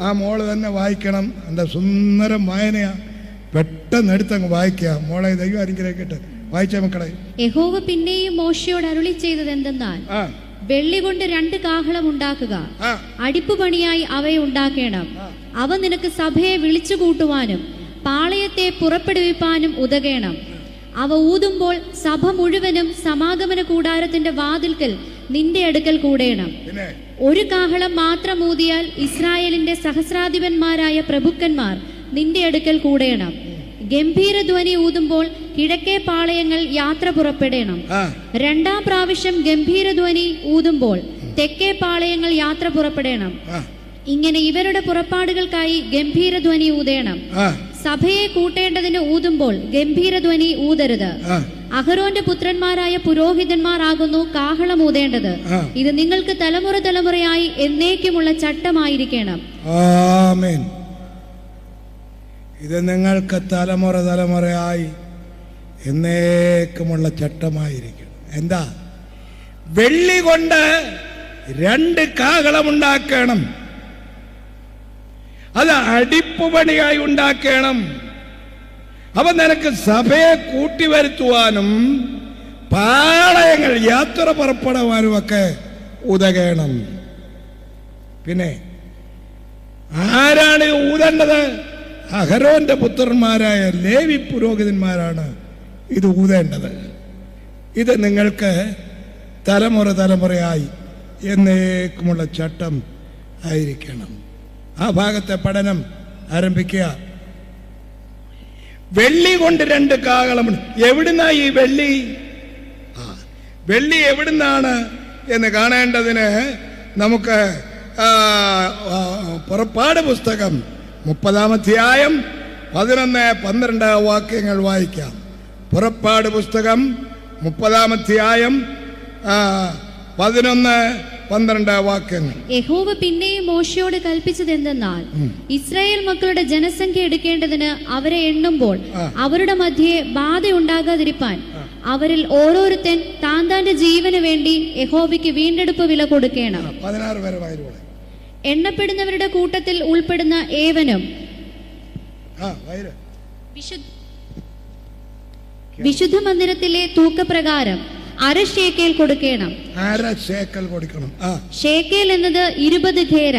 ആ മോള് തന്നെ വായിക്കണം. എൻ്റെ സുന്ദരം വായനയാ. പെട്ടെന്ന് എടുത്തങ്ങ് വായിക്കുക. മോളെ ദൈവം അനുഗ്രഹിക്കട്ടെ. വായിച്ച മക്കളെ. യഹോവ പിന്നെയും മോശയോട് അരുളി ചെയ്തത് എന്തെന്നാൽ, വെള്ളി കൊണ്ട് 2 കാഹളം ഉണ്ടാക്കുക, അടിപ്പുപണിയായി അവയെ ഉണ്ടാക്കേണം. അവ നിനക്ക് സഭയെ വിളിച്ചു കൂട്ടുവാനും പാളയത്തെ പുറപ്പെടുവിപ്പാനും ഉതകേണം. അവ ഊതുമ്പോൾ സഭ മുഴുവനും സമാഗമന കൂടാരത്തിന്റെ വാതിൽക്കൽ നിന്റെ അടുക്കൽ കൂടേണം. 1 കാഹളം മാത്രം ഊതിയാൽ ഇസ്രായേലിന്റെ സഹസ്രാധിപന്മാരായ പ്രഭുക്കന്മാർ നിന്റെ അടുക്കൽ കൂടേണം. ഗംഭീരധ്വനി ഊതുമ്പോൾ കിഴക്കേ പാളയങ്ങൾ യാത്ര പുറപ്പെടേണം. 2ാം പ്രാവശ്യം ഗംഭീരധ്വനി ഊതുമ്പോൾ തെക്കേ പാളയങ്ങൾ യാത്ര പുറപ്പെടേണം. ഇങ്ങനെ ഇവരുടെ പുറപ്പാടുകൾക്കായി ഗംഭീരധ്വനി ഊതേണം. സഭയെ കൂട്ടേണ്ടതിന് ഊതുമ്പോൾ ഗംഭീരധ്വനി ഊതരുത്. അഹരോന്റെ പുത്രന്മാരായ പുരോഹിതന്മാർ ആകുന്നു കാഹളം ഊതേണ്ടത്. ഇത് നിങ്ങൾക്ക് തലമുറ തലമുറയായി എന്നേക്കുമുള്ള ചട്ടമായിരിക്കണം. ആമേൻ. ഇത് നിങ്ങൾക്ക് തലമുറ തലമുറയായി എന്നേക്കുമുള്ള ചട്ടമായിരിക്കണം. എന്താ? വെള്ളി കൊണ്ട് 2 കാഹളം ഉണ്ടാക്കണം. അത് അടിപ്പുപണിയായി ഉണ്ടാക്കണം. അവ നിനക്ക് സഭയെ കൂട്ടിവരുത്തുവാനും പാളയങ്ങൾ യാത്ര പുറപ്പെടുവാനും ഒക്കെ ഉതകണം. പിന്നെ ആരാണ് ഊതേണ്ടത്? അഹരോന്റെ പുത്രന്മാരായ ലേവി പുരോഹിതന്മാരാണ് ഇത് ഊതേണ്ടത്. ഇത് നിങ്ങൾക്ക് തലമുറ തലമുറയായി എന്നേക്കുമുള്ള ചട്ടം ആയിരിക്കണം. ആ ഭാഗത്തെ പഠനം ആരംഭിക്കുക. വെള്ളി കൊണ്ട് 2 കാഹളമുണ്ട്. എവിടുന്നാ ഈ വെള്ളി? വെള്ളി എവിടുന്നാണ് എന്ന് കാണേണ്ടതിന് നമുക്ക് പുറപ്പാട് പുസ്തകം 30-ാം അധ്യായം 11-12 വാക്യങ്ങൾ വായിക്കാം. പുറപ്പാട് പുസ്തകം 30-ാം അധ്യായം 11-12 വാക്യങ്ങൾ. യഹോവ പിന്നെയും മോശയോട് കൽപ്പിച്ചത് എന്തെന്നാൽ, ഇസ്രായേൽ മക്കളുടെ ജനസംഖ്യ എടുക്കേണ്ടതിന് അവരെ എണ്ണുമ്പോൾ അവരുടെ മധ്യേ ബാധ ഉണ്ടാകാതിരിപ്പാൻ അവരിൽ ഓരോരുത്തൻ താൻ താന്റെ ജീവന് വേണ്ടി യഹോവയ്ക്ക് വീണ്ടെടുപ്പ് വില കൊടുക്കണം. 16 വരെ വായിക്കോളെ. എണ്ണപ്പെടുന്നവരുടെ കൂട്ടത്തിൽ ഉൾപ്പെടുന്ന ഏവനും വിശുദ്ധ മന്ദിരത്തിലെ തൂക്കപ്രകാരം 1/2 ശേക്കേൽ കൊടുക്കണം. 1/2 ശേക്കൽ കൊടുക്കണം. ശേക്കേൽ എന്നത് 20 ഖേര.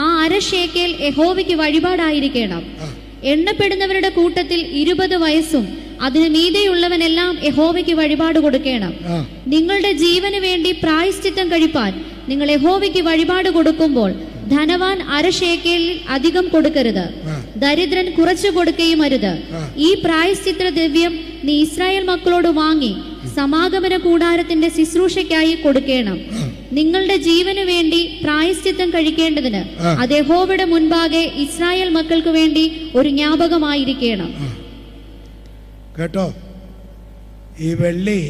ആ 1/2 ശേക്കേൽ യഹോവയ്ക്ക് വഴിപാടായിരിക്കണം. എണ്ണപ്പെടുന്നവരുടെ കൂട്ടത്തിൽ 20 വയസ്സും അതിന് മീതെയുള്ളവനെല്ലാം യഹോവയ്ക്ക് വഴിപാട് കൊടുക്കണം. നിങ്ങളുടെ ജീവന് വേണ്ടി പ്രായശ്ചിത്തം കഴിപ്പാൻ നിങ്ങൾ യഹോവയ്ക്ക് വഴിപാട് കൊടുക്കുമ്പോൾ ധനവാൻ 1/2 ശേക്കേലിൽ അധികം കൊടുക്കരുത്, ദരിദ്രൻ കുറച്ചു കൊടുക്കുകയും അരുത്. ഈ പ്രായശ്ചിത്ത ദ്രവ്യം നീ ഇസ്രായേൽ മക്കളോട് വാങ്ങി സമാഗമന കൂടാരത്തിന്റെ ശുശ്രൂഷയ്ക്കായി കൊടുക്കണം. നിങ്ങളുടെ ജീവന് വേണ്ടി പ്രായശ്ചിത്തം കഴിക്കേണ്ടതിന് അത് യഹോവയുടെ മുൻപാകെ ഇസ്രായേൽ മക്കൾക്ക് വേണ്ടി ഒരു ജ്ഞാപകമായിരിക്കണം. കേട്ടോ, ഈ വെള്ളി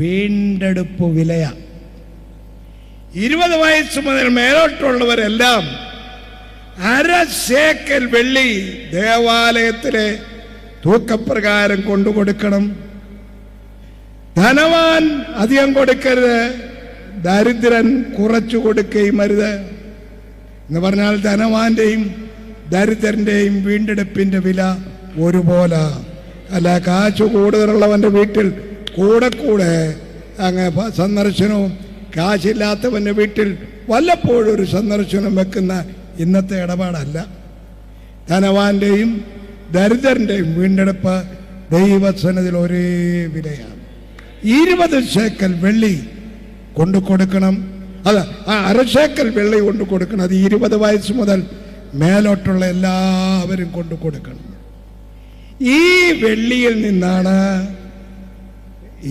വീണ്ടെടുപ്പ് വിലയാ. 20 വയസ്സ് മുതൽ മേലോട്ടുള്ളവരെല്ലാം 1/2 ശേക്കൽ വെള്ളി ദേവാലയത്തിലെ തൂക്കപ്രകാരം കൊണ്ടുകൊടുക്കണം. ധനവാൻ അധികം കൊടുക്കരുത്, ദരിദ്രൻ കുറച്ചു കൊടുക്കുകയും അരുത്. എന്ന് പറഞ്ഞാൽ ധനവാന്റെയും ദരിദ്രന്റെയും വീണ്ടെടുപ്പിന്റെ വില ഒരുപോലെ അല്ല. കാശ് കൂടുതലുള്ളവന്റെ വീട്ടിൽ കൂടെ കൂടെ അങ്ങ് സന്ദർശനവും, കാശില്ലാത്തവന്റെ വീട്ടിൽ വല്ലപ്പോഴും ഒരു സന്ദർശനം വെക്കുന്ന ഇന്നത്തെ ഇടപാടല്ല. ധനവാന്റെയും ദരിദ്രന്റെയും വീണ്ടെടുപ്പ് ദൈവസന്നിധിയിൽ ഒരേ വിലയാണ്. 20 ശേക്കൽ വെള്ളി കൊണ്ടു കൊടുക്കണം. അത് 1/2 ശേക്കൽ വെള്ളി കൊണ്ടു കൊടുക്കണം. അത് 20 വയസ്സ് മുതൽ മേലോട്ടുള്ള എല്ലാവരും കൊണ്ടു കൊടുക്കണം. ഈ വെള്ളിയിൽ നിന്നാണ്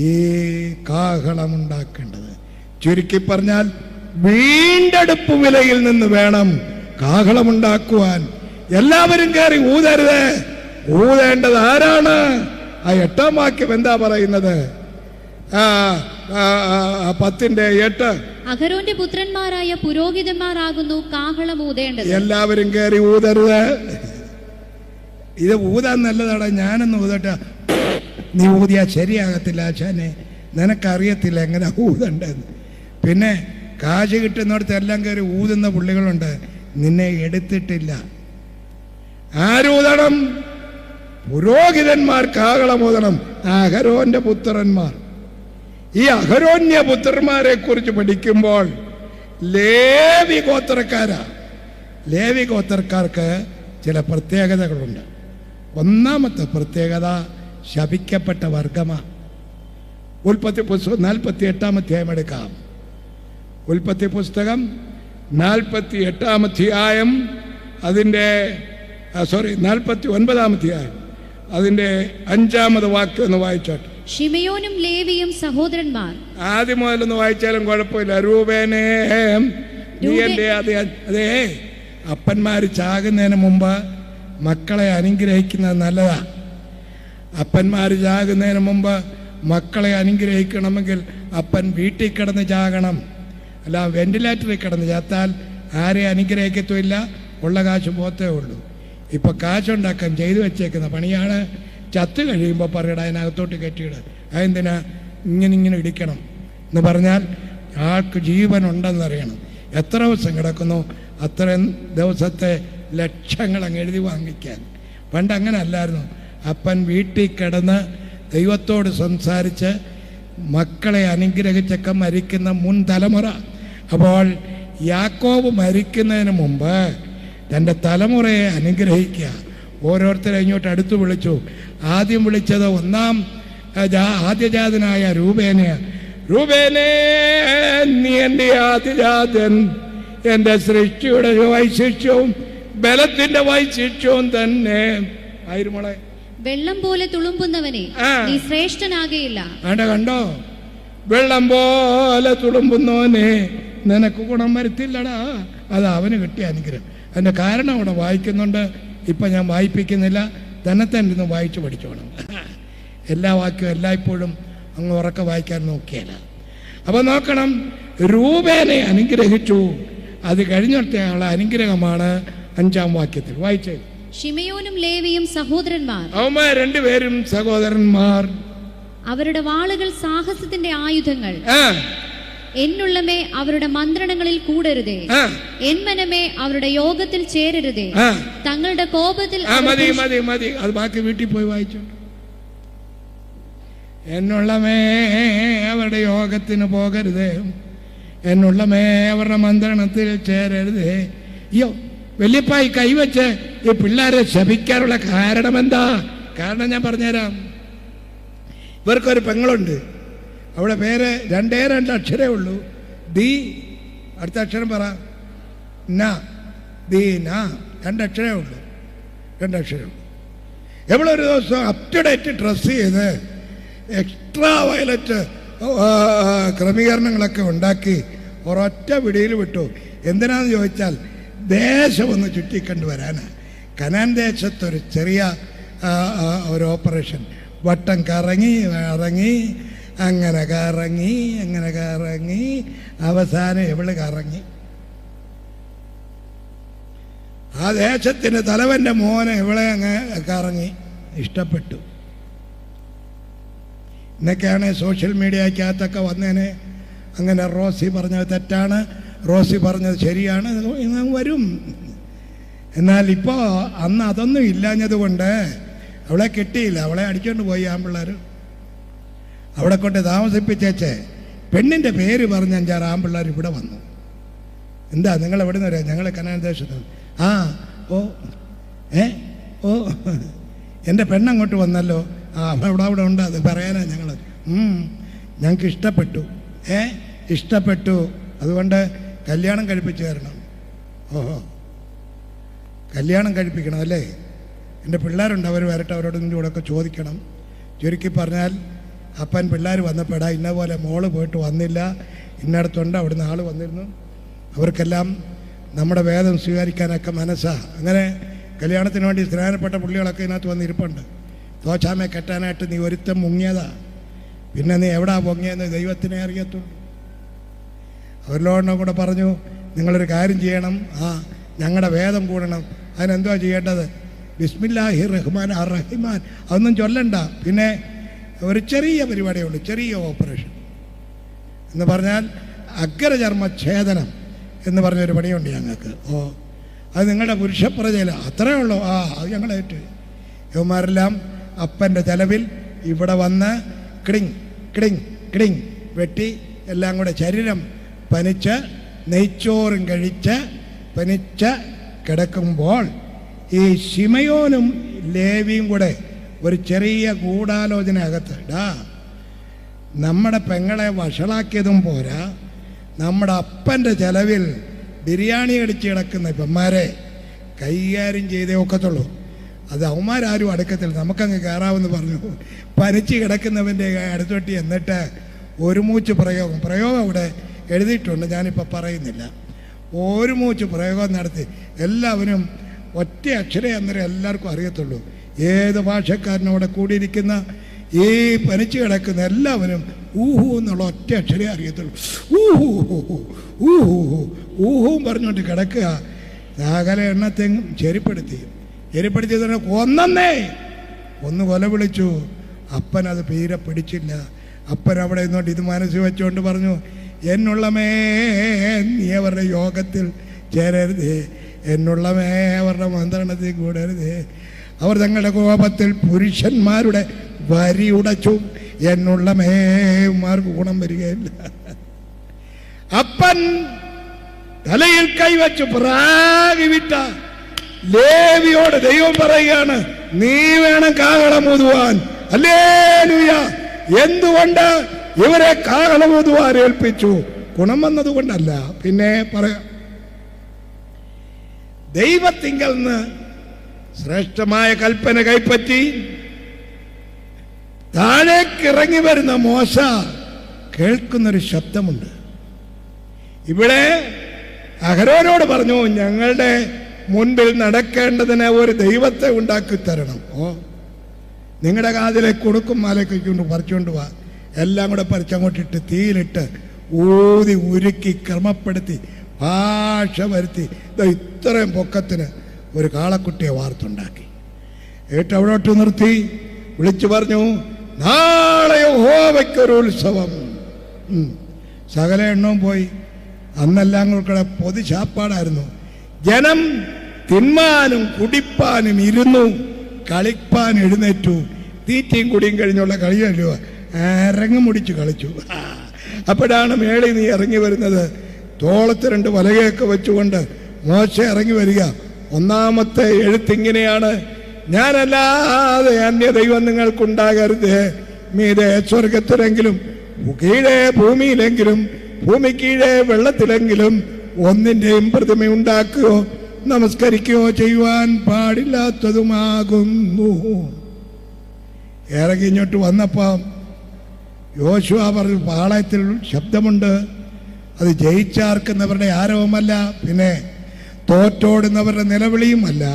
ഈ കാഹളം ഉണ്ടാക്കേണ്ടത്. ചുരുക്കി പറഞ്ഞാൽ വീണ്ടെടുപ്പ് വിലയിൽ നിന്ന് വേണം കാഹളമുണ്ടാക്കുവാൻ. എല്ലാവരും കയറി ഊതരുത്. ഊതേണ്ടത് ആരാണ്? ആ 8-ാം വാക്യം എന്താ പറയുന്നത്? 10:8 അഹരോന്റെ പുത്രന്മാരായ പുരോഹിതന്മാരാകുന്നു കാഹളം ഊതേണ്ടത്. എല്ലാവരും കയറി ഊതരുത്. ഇത് ഊതാൻ നല്ലതാണ്. ഞാനൊന്ന് ഊതട്ടെ. നീ ഊതിയാ ശരിയാകത്തില്ല ആശാനെ, നിനക്കറിയത്തില്ല എങ്ങനെ ഊതണ്ടെന്ന്. പിന്നെ കാശ് കിട്ടുന്നിടത്ത് എല്ലാം കയറി ഊതുന്ന പുള്ളികളുണ്ട്. നിന്നെ എടുത്തിട്ടില്ല. ആരൂതണം? പുരോഹിതന്മാർ കാഹളം ഊതണം. അഹരോന്റെ പുത്രന്മാർ. ഈ അഹരോന്യ പുത്രന്മാരെ കുറിച്ച് പഠിക്കുമ്പോൾ ലേവി ഗോത്രക്കാരാ. ലേവി ഗോത്രക്കാർക്ക് ചില പ്രത്യേകതകളുണ്ട്. ഒന്നാമത്തെ പ്രത്യേകത ശപിക്കപ്പെട്ട വർഗമാ. ഉൽപ്പത്തി പുസ്തകം 48-ാം അധ്യായം എടുക്കാം. ഉൽപ്പത്തി പുസ്തകം 48-ാം അധ്യായം അതിൻ്റെ 49-ാം അധ്യായം അതിൻ്റെ 5-ാമത് വാക്യം ഒന്ന് വായിച്ചോട്ടെ. ശിമയോനും ലേവിയും സഹോദരന്മാർ. ആദ്യം മുതലൊന്ന് വായിച്ചാലും കുഴപ്പമില്ല. രൂപേനേ, നീ എൻ്റെ അതേ അപ്പന്മാര് ചാകുന്നതിന് മുമ്പ് മക്കളെ അനുഗ്രഹിക്കുന്നത് നല്ലതാ. അപ്പന്മാര് ചാകുന്നതിന് മുമ്പ് മക്കളെ അനുഗ്രഹിക്കണമെങ്കിൽ അപ്പൻ വീട്ടിൽ കിടന്ന് ചാകണം. അല്ല വെന്റിലേറ്ററിൽ കിടന്ന് ചാത്താൽ ആരെ അനുഗ്രഹിക്കത്തുമില്ല, ഉള്ള കാശ് പോത്തേ ഉള്ളൂ. ഇപ്പൊ കാശുണ്ടാക്കാൻ ചെയ്തു വെച്ചേക്കുന്ന പണിയാണ്. ചത്ത് കഴിയുമ്പോൾ പറയട അതിനകത്തോട്ട് കെട്ടിയിട. അതെന്തിനാ ഇങ്ങനെ ഇടിക്കണം എന്ന് പറഞ്ഞാൽ ആൾക്ക് ജീവനുണ്ടെന്നറിയണം. എത്ര ദിവസം കിടക്കുന്നു അത്രയും ദിവസത്തെ ലക്ഷങ്ങൾ അങ്ങ് എഴുതി വാങ്ങിക്കാൻ. പണ്ട് അങ്ങനെ അല്ലായിരുന്നു. അപ്പൻ വീട്ടിൽ കിടന്ന് ദൈവത്തോട് സംസാരിച്ച് മക്കളെ അനുഗ്രഹിച്ചൊക്കെ മരിക്കുന്ന മുൻ തലമുറ. അപ്പോൾ യാക്കോബ് മരിക്കുന്നതിന് മുമ്പ് തൻ്റെ തലമുറയെ അനുഗ്രഹിക്കുക. ഓരോരുത്തരെ ഇങ്ങോട്ട് അടുത്ത് വിളിച്ചു. ആദ്യം വിളിച്ചത് ആദ്യജാതനായ രൂപേനെ. രൂപേനെ, നീ എൻ്റെ ആദ്യജാതൻ, എൻ്റെ സൃഷ്ടിയുടെ വൈശിഷ്ട്യവും ബലത്തിന്റെ വൈശിഷ്ട്യവും തന്നെ. ആയിരുമോളെ, വെള്ളം പോലെ തുളുമ്പുന്നവനെ നീ ശ്രേഷ്ഠനാകയില്ല. കണ്ടോ, വെള്ളം പോലെ തുളുമ്പുന്നവനെ നിനക്ക് ഗുണം വരുത്തില്ലടാ. അത് അവന് കിട്ടിയ അനുഗ്രഹം. അതിന്റെ കാരണം അവിടെ വായിക്കുന്നുണ്ട്. ഇപ്പൊ ഞാൻ വായിപ്പിക്കുന്നില്ല, തന്നെ ഇരുന്ന് വായിച്ചു പഠിച്ചോണം. എല്ലാ വാക്യവും എല്ലായ്പ്പോഴും അങ്ങ് ഉറക്കെ വായിക്കാൻ നോക്കിയല്ല. അപ്പൊ നോക്കണം, രൂപേനെ അനുഗ്രഹിച്ചു. അത് കഴിഞ്ഞിട്ടുള്ള അനുഗ്രഹമാണ് 5-ാം വാക്യത്തിൽ വായിച്ചത്. ശിമയോനും ലേവിയും സഹോദരന്മാർ. അവന്മാർ രണ്ടുപേരും സഹോദരന്മാർ. അവരുടെ വാളുകൾ സാഹസത്തിന്റെ ആയുധങ്ങൾ. എന്നുള്ളമേ അവരുടെ മന്ത്രണങ്ങളിൽ കൂടരുതേ. എന്മനമേ അവരുടെ യോഗത്തിൽ ചേരരുതേ. തങ്ങളുടെ കോപത്തിൽ മതി മതി മതി, അത് ബാക്കി വീട്ടിൽ പോയി വായിച്ചു. എന്നുള്ളമേ അവരുടെ യോഗത്തിന് പോകരുതേ. എന്നുള്ളമേ അവരുടെ മന്ത്രണത്തിൽ ചേരരുതേ. അയ്യോ, വലിയപ്പായി കൈവച്ച് ഈ പിള്ളേരെ ശപിക്കാനുള്ള കാരണം എന്താ? കാരണം ഞാൻ പറഞ്ഞുതരാം. ഇവർക്കൊരു പെങ്ങളുണ്ട്. അവിടെ പേര് 2 അക്ഷരേ ഉള്ളൂ. ദി, അടുത്ത അക്ഷരം പറ, ന, ദീന. 2 അക്ഷരേ ഉള്ളൂ. 2 അക്ഷരേ ഉള്ളൂ. എവളൊരു ദിവസം അപ് ടു ഡേറ്റ് ഡ്രസ് ചെയ്ത് എക്സ്ട്രാ വയലറ്റ് ക്രമീകരണങ്ങളൊക്കെ ഉണ്ടാക്കി ഒരൊറ്റ പിടിയിൽ വിട്ടു. എന്തിനാന്ന് ചോദിച്ചാൽ ദേശമൊന്ന് ചുറ്റിക്കണ്ടു വരാനാണ്. കനാൻ ദേശത്തൊരു ചെറിയ ഒരു ഓപ്പറേഷൻ, വട്ടം കറങ്ങി അങ്ങനെ കറങ്ങി അവസാനം എവിടെ കറങ്ങി ആ ദേശത്തിൻ്റെ തലവൻ്റെ മോനെ എവിടെ അങ്ങ് കറങ്ങി ഇഷ്ടപ്പെട്ടു. ഇന്നൊക്കെയാണ് സോഷ്യൽ മീഡിയക്കകത്തൊക്കെ വന്നേനെ അങ്ങനെ റോസി പറഞ്ഞത് തെറ്റാണ്, റോസി പറഞ്ഞത് ശരിയാണ് വരും. എന്നാൽ ഇപ്പോൾ അന്ന് അതൊന്നും ഇല്ലാഞ്ഞത് കൊണ്ട് അവളെ കിട്ടിയില്ല, അവളെ അടിച്ചുകൊണ്ട് പോയി ആമ്പിള്ളേർ. അവിടെ കൊണ്ട് താമസിപ്പിച്ചേച്ചേ പെണ്ണിൻ്റെ പേര് പറഞ്ഞ് 5-6 ആമ്പിള്ളേർ ഇവിടെ വന്നു. എന്താ നിങ്ങൾ എവിടെ നിന്ന് വരാം? ഞങ്ങൾ കനാൻ ദേശത്ത്. ഓ എൻ്റെ പെണ്ണങ്ങോട്ട് വന്നല്ലോ. അവിടെ ഉണ്ട്, അത് പറയാനാ ഞങ്ങൾ. ഞങ്ങൾക്ക് ഇഷ്ടപ്പെട്ടു, അതുകൊണ്ട് കല്യാണം കഴിപ്പിച്ച് തരണം. ഓഹോ, കല്യാണം കഴിപ്പിക്കണം അല്ലേ? എൻ്റെ പിള്ളേരുണ്ട്, അവർ വരട്ടെ, അവരോടൊന്നും കൂടെയൊക്കെ ചോദിക്കണം. ചുരുക്കി പറഞ്ഞാൽ അപ്പൻ പിള്ളേർ വന്നപ്പോഴാ ഇന്ന പോലെ മോള് പോയിട്ട് വന്നില്ല, ഇന്നടത്തുണ്ട്, അവിടുന്ന് ആൾ വന്നിരുന്നു. അവർക്കെല്ലാം നമ്മുടെ വേദം സ്വീകരിക്കാനൊക്കെ മനസ്സാ. അങ്ങനെ കല്യാണത്തിന് വേണ്ടി സ്നാനപ്പെട്ട പുള്ളികളൊക്കെ ഇതിനകത്ത് വന്നിരിപ്പുണ്ട്. തോച്ചാമയെ കെട്ടാനായിട്ട് നീ ഒരുത്തം മുങ്ങിയതാ, പിന്നെ നീ എവിടാ പൊങ്ങിയെന്ന് ദൈവത്തിനെ അറിയത്തുള്ളൂ. അവരിലോടനെ കൂടെ പറഞ്ഞു, നിങ്ങളൊരു കാര്യം ചെയ്യണം, ഞങ്ങളുടെ വേദം കൂടണം. അതിനെന്തുവാ ചെയ്യേണ്ടത്? ബിസ്മില്ലാഹി റഹ്മാൻ റഹിമാൻ അതൊന്നും ചൊല്ലണ്ട. പിന്നെ ഒരു ചെറിയ പരിപാടിയേ ഉള്ളൂ, ചെറിയ ഓപ്പറേഷൻ എന്ന് പറഞ്ഞാൽ അഗ്രചർമ്മഛേദനം എന്ന് പറഞ്ഞൊരു പണിയുണ്ട് ഞങ്ങൾക്ക്. അത് നിങ്ങളുടെ പുരുഷപ്രജയില അത്രേ ഉള്ളൂ. അത് ഞങ്ങളേറ്റ്. യവന്മാരെല്ലാം അപ്പൻ്റെ ചെലവിൽ ഇവിടെ വന്ന് കിടിങ് വെട്ടി എല്ലാം കൂടെ ശരീരം പനിച്ച് നെയ്ച്ചോറും കഴിച്ച് പനിച്ച് കിടക്കുമ്പോൾ ഈ ശിമയോനും ലേവിയും കൂടെ ഒരു ചെറിയ ഗൂഢാലോചന അകത്ത്, നമ്മുടെ പെങ്ങളെ വഷളാക്കിയതും പോരാ, നമ്മുടെ അപ്പൻ്റെ ചെലവിൽ ബിരിയാണി അടിച്ച് കിടക്കുന്ന ഇപ്പന്മാരെ കൈകാര്യം ചെയ്തേ ഒക്കത്തുള്ളൂ. അത് അവന്മാരാരും അടുക്കത്തില്ല, നമുക്കങ്ങ് കയറാമെന്ന് പറഞ്ഞു. പനിച്ച് കിടക്കുന്നവൻ്റെ അടുത്തോട്ടി എന്നിട്ട് ഒരു മൂച്ച് പ്രയോഗം ഇവിടെ എഴുതിയിട്ടുണ്ട്, ഞാനിപ്പോൾ പറയുന്നില്ല. ഒരു മൂച്ച് പ്രയോഗം നടത്തി എല്ലാവരും ഒറ്റ അക്ഷരേ അന്നേരം എല്ലാവർക്കും അറിയത്തുള്ളൂ. ഏത് ഭാഷക്കാരനോടെ കൂടിയിരിക്കുന്ന ഈ പനിച്ച് കിടക്കുന്ന എല്ലാവരും ഊഹു എന്നുള്ള ഒറ്റ അക്ഷരേ അറിയത്തുള്ളൂ. ഊഹും പറഞ്ഞുകൊണ്ട് കിടക്കുക. സകല എണ്ണത്തെങ്ങും ചെരിപ്പെടുത്തി തന്നെ ഒന്ന് കൊല വിളിച്ചു. അപ്പനത് തീരെ പിടിച്ചില്ല. അപ്പൻ അവിടെ നിന്നോട്ട് ഇത് മനസ്സിൽ വെച്ചുകൊണ്ട് പറഞ്ഞു, എന്നുള്ളമേ നീ അവരുടെ യോഗത്തിൽ ചേരരുതേ, എന്നുള്ളമേ അവരുടെ മന്ത്രണത്തിൽ കൂടരുതേ. അവർ തങ്ങളുടെ കോപത്തിൽ പുരുഷന്മാരുടെ വരി ഉടച്ചു, എന്നുള്ള മേമാർക്ക് ഗുണം വരികയില്ല. അപ്പൻ തലയിൽ കൈവച്ചു പ്രാഗി വിട്ട ലേവിയോട് ദൈവം പറയുകയാണ്, നീ വേണം കാഹളമൂതുവാൻ. ഹല്ലേലൂയ! എന്തുകൊണ്ട് ഇവരെ കാഹളമൂതുവാൻ ഏൽപ്പിച്ചു? ഗുണം വന്നതുകൊണ്ടല്ല. പിന്നെ പറയാം, ദൈവത്തിങ്കൽ നിന്ന് ശ്രേഷ്ഠമായ കൽപ്പന കൈപ്പറ്റി താഴേക്കിറങ്ങി വരുന്ന മോശ കേൾക്കുന്നൊരു ശബ്ദമുണ്ട്. ഇവിടെ അഹരോനോട് പറഞ്ഞു, ഞങ്ങളുടെ മുൻപിൽ നടക്കേണ്ടതിന് ഒരു ദൈവത്തെ ഉണ്ടാക്കി തരണം. നിങ്ങളുടെ കാതിലെ കൊടുക്കും മാലയ്ക്ക് കൊണ്ട് പറിച്ചുകൊണ്ട് പോവാ. എല്ലാം കൂടെ പറിച്ചങ്ങോട്ടിട്ട് തീയിലിട്ട് ഊതി ഉരുക്കി ക്രമപ്പെടുത്തി ഭാഷ വരുത്തി ഇത്രയും പൊക്കത്തിന് ഒരു കാളക്കുട്ടിയെ വാർത്തുണ്ടാക്കി. ഏറ്റവിടോട്ട് നിർത്തി വിളിച്ചു പറഞ്ഞു, നാളെ യഹോവയ്ക്കൊരു ഉത്സവം. സകല എണ്ണവും പോയി. അന്നെല്ലാം കൂടെ പൊതുശാപ്പാടായിരുന്നു. ജനം തിന്മാനും കുടിപ്പാനും ഇരുന്നു, കളിപ്പാൻ എഴുന്നേറ്റു. തീറ്റയും കുടിയും കഴിഞ്ഞുള്ള കളിയല്ലോ, അരങ്ങ് മുടിച്ചു കളിച്ചു. അപ്പോഴാണ് മേളിൽ നീ ഇറങ്ങി വരുന്നത്. തോളത്ത് 2 വലകയൊക്കെ വെച്ചുകൊണ്ട് മോശ ഇറങ്ങി വരിക. ഒന്നാമത്തെ എഴുത്തിങ്ങനെയാണ്, ഞാനല്ലാതെ അന്യ ദൈവം നിങ്ങൾക്കുണ്ടാകരുത്. മീതെ സ്വർഗത്തിലെങ്കിലും കീഴേ ഭൂമിയിലെങ്കിലും ഭൂമി കീഴേ വെള്ളത്തിലെങ്കിലും ഒന്നിൻ്റെയും പ്രതിമ ഉണ്ടാക്കുകയോ നമസ്കരിക്കുകയോ ചെയ്യുവാൻ പാടില്ലാത്തതുമാകുന്നു. ഇറങ്ങി ഇങ്ങോട്ട് വന്നപ്പോൾ യോശുവ പറഞ്ഞു, പാളയത്തിൽ ശബ്ദമുണ്ട്, അത് ജയിച്ചാർക്കുന്നവരുടെ ആരവമല്ല, പിന്നെ തോറ്റോടുന്നവരുടെ നിലവിളിയുമല്ല,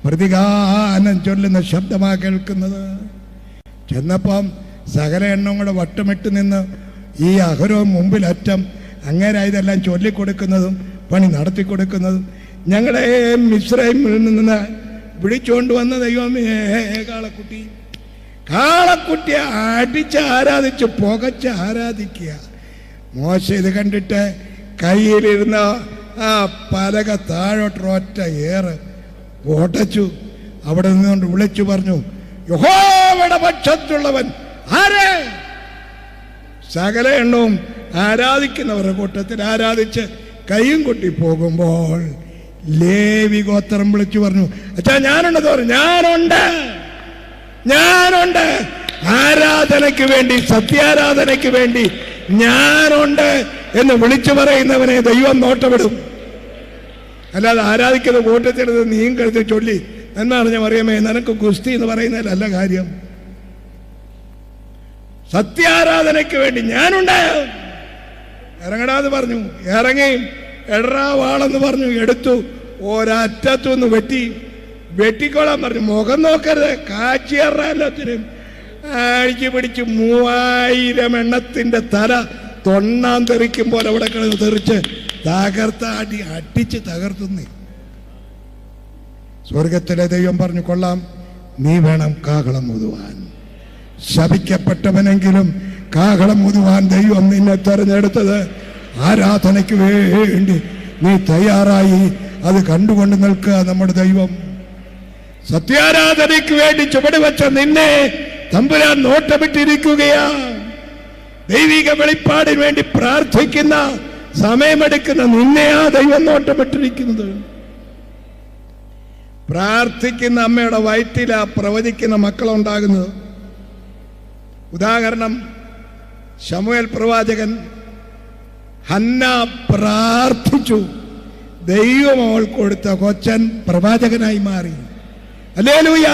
പ്രതിഗാനം ചൊല്ലുന്ന ശബ്ദമാണ് കേൾക്കുന്നത്. ചെന്നപ്പം സകല എണ്ണം കൂടെ വട്ടമിട്ട് നിന്ന് ഈ അഹരോൻ മുമ്പിലറ്റം അങ്ങനെ ഇതെല്ലാം ചൊല്ലിക്കൊടുക്കുന്നതും പണി നടത്തി കൊടുക്കുന്നതും, ഞങ്ങളെ മിസ്രൈമിൽ നിന്ന് വിളിച്ചുകൊണ്ട് വന്ന ദൈവമേ, കാളക്കുട്ടിയെ അടിച്ച് ആരാധിച്ച് പുകച്ച് ആരാധിക്കുക. മോശ ഇത് കണ്ടിട്ട് കയ്യിലിരുന്ന ആ പലക താഴോട്ടൊറ്റ ഏറ് ഓടച്ചു. അവിടെ നിന്നുകൊണ്ട് വിളിച്ചു പറഞ്ഞു, യഹോവയുടെ പക്ഷത്തുള്ളവൻ ആര്? സകല എണ്ണവും ആരാധിക്കുന്നവരുടെ കൂട്ടത്തിൽ ആരാധിച്ച് കയ്യും കൊട്ടി പോകുമ്പോൾ ലേവി ഗോത്രം വിളിച്ചു പറഞ്ഞു, അച്ഛാ ഞാനുണ്ടെന്ന് പറഞ്ഞു. ഞാനുണ്ട് ആരാധനയ്ക്ക് വേണ്ടി, സത്യാരാധനയ്ക്ക് വേണ്ടി ഞാനുണ്ട് എന്ന് വിളിച്ചു പറയുന്നവനെ ദൈവം നോട്ടമിടും. അല്ലാതെ ആരാധിക്കുന്ന കൂട്ടത്തിനത് നീയും കഴുത്തി ചൊല്ലി എന്ന് പറഞ്ഞ അറിയാമേ നിനക്ക് ഗുസ്തി എന്ന് പറയുന്നതിലല്ല കാര്യം. സത്യാരാധനയ്ക്ക് വേണ്ടി ഞാനുണ്ട്, ഇറങ്ങടാന്ന് പറഞ്ഞു. ഇറങ്ങി എടറാ വാളെന്ന് പറഞ്ഞു, എടുത്തു. ഒരറ്റത്തുനിന്ന് വെട്ടിക്കോളാൻ പറഞ്ഞു. മുഖം നോക്കരുത്, കാച്ചിയറാല്ലത്തിനും അഴിച്ചു പിടിച്ച് 3000 എണ്ണത്തിന്റെ തല തൊണ്ണാൻ തെറിക്കുമ്പോൾ അവിടെ കിടന്ന് തെറിച്ച് അടിച്ച് തകർത്തുന്നേ. സ്വർഗത്തിലെ ദൈവം പറഞ്ഞു, കൊള്ളാം, നീ വേണം കാഹളം ഊതുവാൻ. ശപിക്കപ്പെട്ടവനെങ്കിലും കാഹളം ഊതുവാൻ ദൈവം നിന്നെ തെരഞ്ഞെടുത്തത് ആരാധനയ്ക്ക് വേണ്ടി. നീ തയ്യാറായി അത് കണ്ടുകൊണ്ട് നിൽക്കുക. നമ്മുടെ ദൈവം സത്യാരാധനയ്ക്ക് വേണ്ടി ചുവട് വെച്ച നിന്നെ തമ്പുരാൻ നോട്ടമിട്ടിരിക്കുകയാ. ദൈവിക വെളിപ്പാടിന് വേണ്ടി പ്രാർത്ഥിക്കുന്ന സമയമെടുക്കുന്ന നിന്നെയാ ദൈവം നോട്ടമിട്ടിരിക്കുന്നത്. പ്രാർത്ഥിക്കുന്ന അമ്മയുടെ വയറ്റിലാ പ്രവചിക്കുന്ന മക്കളുണ്ടാകുന്നത്. ഉദാഹരണം, ശമൂവേൽ പ്രവാചകൻ, ഹന്ന പ്രാർത്ഥിച്ചു, ദൈവം അവൾ കൊടുത്ത കൊച്ചൻ പ്രവാചകനായി മാറി. ഹല്ലേലൂയ.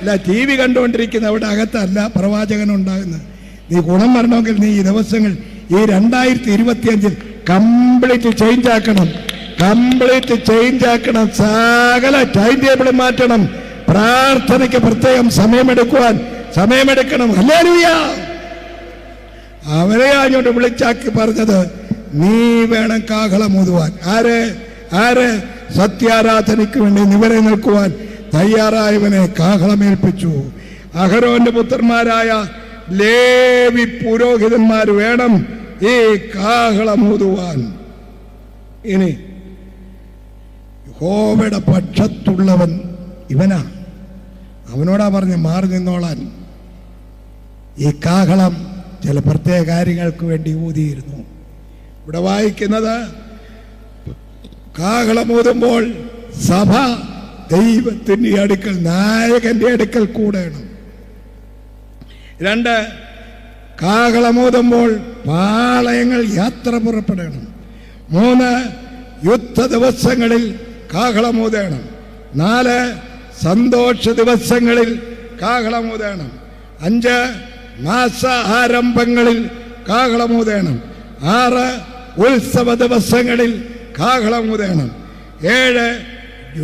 അല്ല, ടി വി കണ്ടുകൊണ്ടിരിക്കുന്ന അവിടെ അകത്തല്ല പ്രവാചകൻ ഉണ്ടാകുന്നത്. നീ ഗുണം വരണമെങ്കിൽ നീ ഈ ദിവസങ്ങൾ ഈ 2025 കംപ്ലീറ്റ് ചേഞ്ച് ആക്കണം. സകല ടൈം ടേബിൾ മാറ്റണം. പ്രാർത്ഥനയ്ക്ക് പ്രത്യേകം സമയമെടുക്കണം. ഹല്ലേലൂയ. അവരെ അങ്ങോട്ട് വിളിച്ചാക്കി പറഞ്ഞത്, നീ വേണം കാഹളം ഊതുവാൻ. ആര്? സത്യാരാധനയ്ക്ക് വേണ്ടി നിവരെ നിൽക്കുവാൻ തയ്യാറായവനെ കാഹളമേൽപ്പിച്ചു. അഹരോന്റെ പുത്രന്മാരായ ലേവി പുരോഹിതന്മാർ വേണം ഈ കാഹളം ഊതുവാൻ. ഇനി യഹോവയുടെ പക്ഷത്തുള്ളവൻ ഇവനാ. അവനോടാ പറഞ്ഞ് മാറി നിന്നോളാൻ. ഈ കാഹളം ചില പ്രത്യേക കാര്യങ്ങൾക്ക് വേണ്ടി ഊതിയിരുന്നു. ഇവിടെ വായിക്കുന്നത്, കാഹളമൂതുമ്പോൾ സഭ ദൈവത്തിൻ്റെ അടുക്കൽ, നായകന്റെ അടുക്കൽ കൂടണം. 2, കാഹളമൂതുമ്പോൾ പാളയങ്ങൾ യാത്ര പുറപ്പെടണം. 3, യുദ്ധ ദിവസങ്ങളിൽ കാഹളമൂതണം. 4, സന്തോഷ ദിവസങ്ങളിൽ കാഹളമൂതണം. 5, മാസ ആരംഭങ്ങളിൽ കാഹളമൂതണം. 6, ഉത്സവ ദിവസങ്ങളിൽ കാഹളമൂതണം. 7,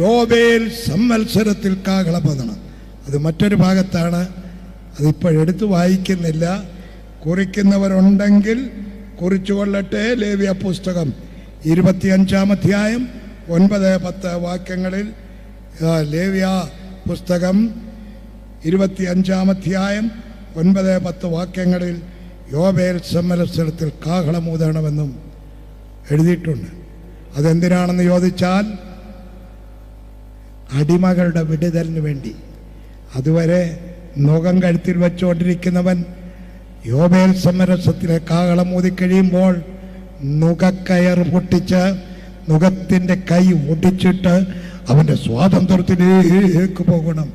യോബേൽ സംവത്സരത്തിൽ കാഹളമൂതണം. അത് മറ്റൊരു ഭാഗത്താണ്, അതിപ്പോഴെടുത്ത് വായിക്കുന്നില്ല. കുറിക്കുന്നവരുണ്ടെങ്കിൽ കുറിച്ചുകൊള്ളട്ടെ. ലേവ്യ പുസ്തകം 25-ാം അധ്യായം 9-10 വാക്യങ്ങളിൽ, ലേവ്യ പുസ്തകം 25-ാം അധ്യായം 9-10 വാക്യങ്ങളിൽ യോബേൽ സംവത്സരത്തിൽ കാഹളമൂതണമെന്നും എഴുതിയിട്ടുണ്ട്. അതെന്തിനാണെന്ന് ചോദിച്ചാൽ, അടിമകളുടെ വിടുതലിന് വേണ്ടി. അതുവരെ നുകം കഴുത്തിൽ വെച്ചുകൊണ്ടിരിക്കുന്നവൻ യോബേൽ സംവത്സരത്തിലെ കാഹളം ഊതിക്കഴിയുമ്പോൾ നുകക്കയർ പൊട്ടിച്ച് നുകത്തിൻ്റെ കൈ ഒടിച്ചിട്ട് അവൻ്റെ സ്വാതന്ത്ര്യത്തിലേക്ക് പോകണം.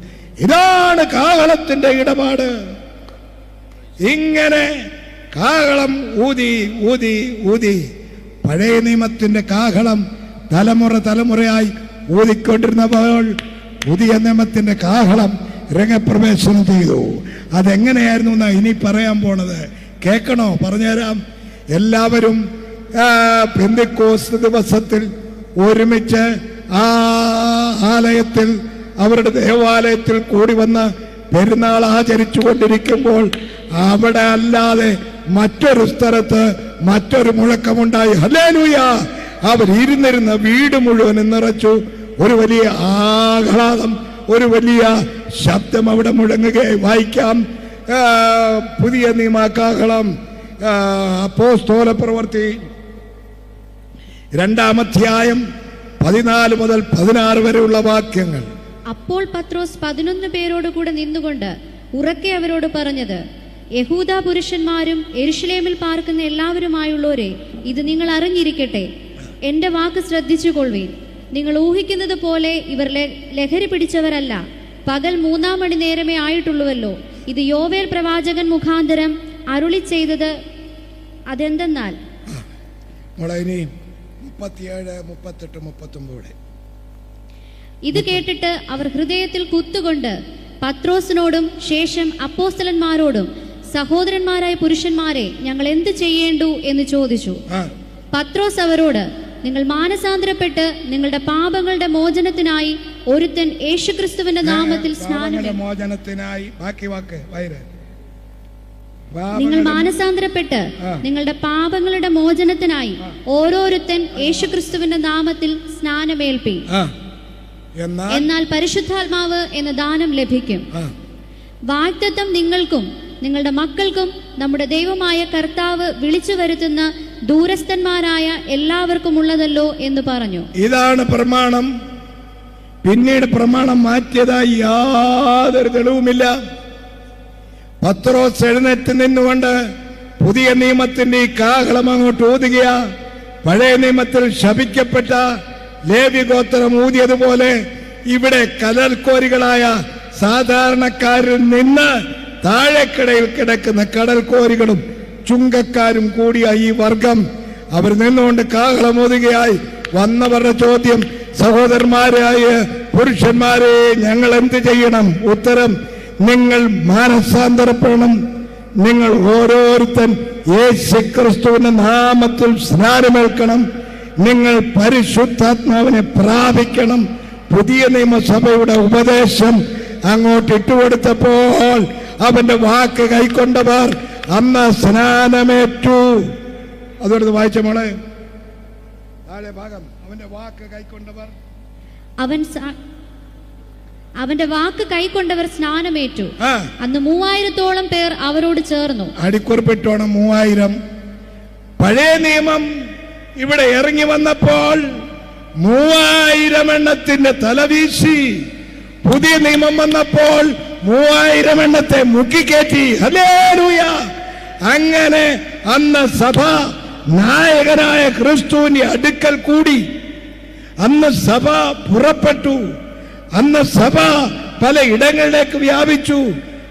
ഇതാണ് കാഹളത്തിൻ്റെ ഇടപാട്. ഇങ്ങനെ കാഹളം ഊതി ഊതി ഊതി പഴയ നിയമത്തിൻ്റെ കാഹളം തലമുറയായി ഊതിക്കൊണ്ടിരുന്നപ്പോൾ പുതിയ നിയമത്തിൻ്റെ കാഹളം രംഗപ്രവേശനം ചെയ്തു. അതെങ്ങനെയായിരുന്നു എന്നാ ഇനി പറയാൻ പോണത്. കേൾക്കണോ? പറഞ്ഞുതരാം. എല്ലാവരും പെന്തക്കോസ്ത് ദിവസത്തിൽ ഒരുമിച്ച് ആ ആലയത്തിൽ, അവരുടെ ദേവാലയത്തിൽ കൂടി വന്ന് പെരുന്നാൾ ആചരിച്ചു കൊണ്ടിരിക്കുമ്പോൾ അവിടെ അല്ലാതെ മറ്റൊരു സ്ഥലത്ത് മറ്റൊരു മുഴക്കമുണ്ടായി. ഹല്ലേലൂയ! അവർ ഇരുന്നിരുന്ന വീട് മുഴുവൻ നിറച്ചു. ഒരു വലിയ ആഹ്ലാദം, ഒരു വലിയ ശബ്ദം അവിടെ മുഴങ്ങുകയായി. വായിക്കാം. പുതിയ നിയമകാഹളം, അപ്പോസ്തല പ്രവൃത്തി 2-ാം അധ്യായം 14 മുതൽ 16 വരെയുള്ള വാക്യങ്ങൾ. അപ്പോൾ പത്രോസ് 11 പേരോട് കൂടെ നിന്നുകൊണ്ട് ഉറക്കെ അവരോട് പറഞ്ഞത്, യഹൂദ പുരുഷന്മാരും യെരൂശലേമിൽ പാർക്കുന്ന എല്ലാവരുമായുള്ളവരെ, ഇത് നിങ്ങൾ അറിഞ്ഞിരിക്കട്ടെ. എന്റെ വാക്ക് ശ്രദ്ധിച്ചുകൊള്ളുവീൻ. നിങ്ങൾ ഊഹിക്കുന്നത് പോലെ ഇവർ ലഹരി പിടിച്ചവരല്ല. പകൽ 3-ാം മണി നേരമേ ആയിട്ടുള്ളുവല്ലോ. ഇത് യോവേൽ പ്രവാചകൻ മുഖാന്തരം അരുളി ചെയ്തത് അതെന്തെന്നാൽ. 37, 38, 39. ഇത് കേട്ടിട്ട് അവർ ഹൃദയത്തിൽ കുത്തുകൊണ്ട് പത്രോസിനോടും ശേഷം അപ്പോസ്തലന്മാരോടും, സഹോദരന്മാരായ പുരുഷന്മാരെ, ഞങ്ങൾ എന്ത് ചെയ്യേണ്ടു എന്ന് ചോദിച്ചു. പത്രോസ് അവരോട്, നിങ്ങൾ മാനസാന്തരപ്പെട്ട് നിങ്ങളുടെ പാപങ്ങളുടെ മോചനത്തിനായി ഒരുത്തൻ യേശുക്രിസ്തുവിന്റെ നാമത്തിൽ മോചനത്തിനായി നിങ്ങൾ മാനസാന്തരപ്പെട്ട് നിങ്ങളുടെ പാപങ്ങളുടെ മോചനത്തിനായി ഓരോരുത്തൻ യേശുക്രിസ്തുവിന്റെ നാമത്തിൽ സ്നാനമേൽപ്പി. എന്നാൽ പരിശുദ്ധാത്മാവ് എന്ന ദാനം ലഭിക്കും. വാഗ്ദത്തം നിങ്ങൾക്കും നിങ്ങളുടെ മക്കൾക്കും നമ്മുടെ ദൈവമായ കർത്താവ് വിളിച്ചു വരുത്തുന്ന ദൂരസ്ഥന്മാരായ എല്ലാവർക്കും ഉള്ളതല്ലോ എന്ന് പറഞ്ഞു. ഇതാണ് പ്രമാണം. പിന്നീട് പ്രമാണം മാറ്റിയതായി യാതൊരു തെളിവുമില്ല. പത്രോസ് എഴുന്നേറ്റ് നിന്നുകൊണ്ട് പുതിയ നിയമത്തിന്റെ ഈ കാഹളം അങ്ങോട്ട് ഊതുകയാ. പഴയ നിയമത്തിൽ ശപിക്കപ്പെട്ട ലേവ്യ ഗോത്രം ഊതിയതുപോലെ ഇവിടെ കടൽക്കോരികളായ സാധാരണക്കാരിൽ നിന്ന് താഴെക്കിടയിൽ കിടക്കുന്ന കടൽക്കോരികളും ചുങ്കക്കാരും കൂടിയ ഈ വർഗം അവർ നിന്നുകൊണ്ട് കാഹളമോതുകയായി. വന്നവരുടെ ചോദ്യം, സഹോദരന്മാരായ പുരുഷന്മാരെ, ഞങ്ങൾ എന്ത് ചെയ്യണം? ഉത്തരം, നിങ്ങൾ മാനസാന്തരപ്പെടണം. നിങ്ങൾ ഓരോരുത്തൻ യേശുക്രിസ്തുവിന്റെ നാമത്തിൽ സ്നാനമേൽക്കണം. നിങ്ങൾ പരിശുദ്ധാത്മാവിനെ പ്രാപിക്കണം. പുതിയ നിയമസഭയുടെ ഉപദേശം അങ്ങോട്ട് ഇട്ടുകൊടുത്തപ്പോൾ അവന്റെ വാക്ക് കൈക്കൊണ്ടവർ അന്ന് സ്നാനമേറ്റു. അതോടൊന്ന് വായിച്ച മോളെ താഴെ ഭാഗം. അവന്റെ വാക്ക് കൈക്കൊണ്ടവർ അവന്റെ വാക്ക് കൈക്കൊണ്ടവർ സ്നാനമേറ്റു. അന്ന് 3000-ഓളം പേർ അവരോട് ചേർന്നു. അടിക്കുറിപ്പിട്ടോണം 3000. പഴയ നിയമം ഇവിടെ ഇറങ്ങി വന്നപ്പോൾ 3000 എണ്ണത്തിന്റെ തലവീശി. പുതിയ നിയമം വന്നപ്പോൾ 3000 എണ്ണത്തെ മുക്കിക്കയറ്റി. ഹല്ലേലൂയ! അങ്ങനെ അന്ന് സഭ നായകനായ ക്രിസ്തുവിന്റെ അടുക്കൽ കൂടി. അന്ന് സഭ പുറപ്പെട്ടു. അന്ന് സഭ പല ഇടങ്ങളിലേക്ക് വ്യാപിച്ചു.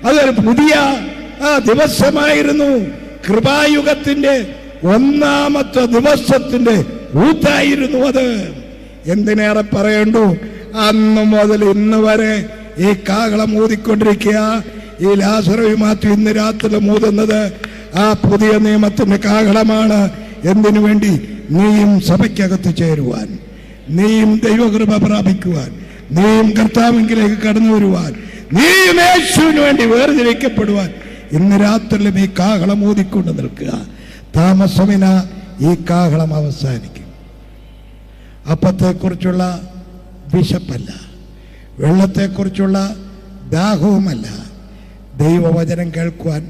അതൊരു പുതിയ ദിവസമായിരുന്നു. കൃപായുഗത്തിന്റെ 1-ാമത്തെ ദിവസത്തിന്റെ ഊത്തായിരുന്നു അത്. എന്തിനേറെ പറയണ്ടു, അന്ന് മുതൽ ഇന്ന് വരെ ഈ കാഹളം ഊതിക്കൊണ്ടിരിക്കുക. ഈ ലാസറും മാത്യു ഇന്ന് രാത്രി ഊതുന്നത് ആ പുതിയ നിയമത്തിന്റെ കാഹളമാണ്. എന്തിനു വേണ്ടി? നീയും സഭയ്ക്കകത്ത് ചേരുവാൻ, നീയും ദൈവകൃപ പ്രാപിക്കുവാൻ, നീയും കർത്താവിലേക്ക് കടന്നു വരുവാൻ, നീയും യേശുവിന് വേണ്ടി വേർതിരിക്കപ്പെടുവാൻ ഇന്ന് രാത്രിയിലും ഈ കാഹളം ഊതിക്കൊണ്ട് നിൽക്കുക. താമസമിന ഈ കാഹളം അവസാനിക്കും. അപ്പത്തെക്കുറിച്ചുള്ള വിശപ്പല്ല, വെള്ളത്തെക്കുറിച്ചുള്ള ദാഹവുമല്ല. ദൈവവചനം കേൾക്കുവാൻ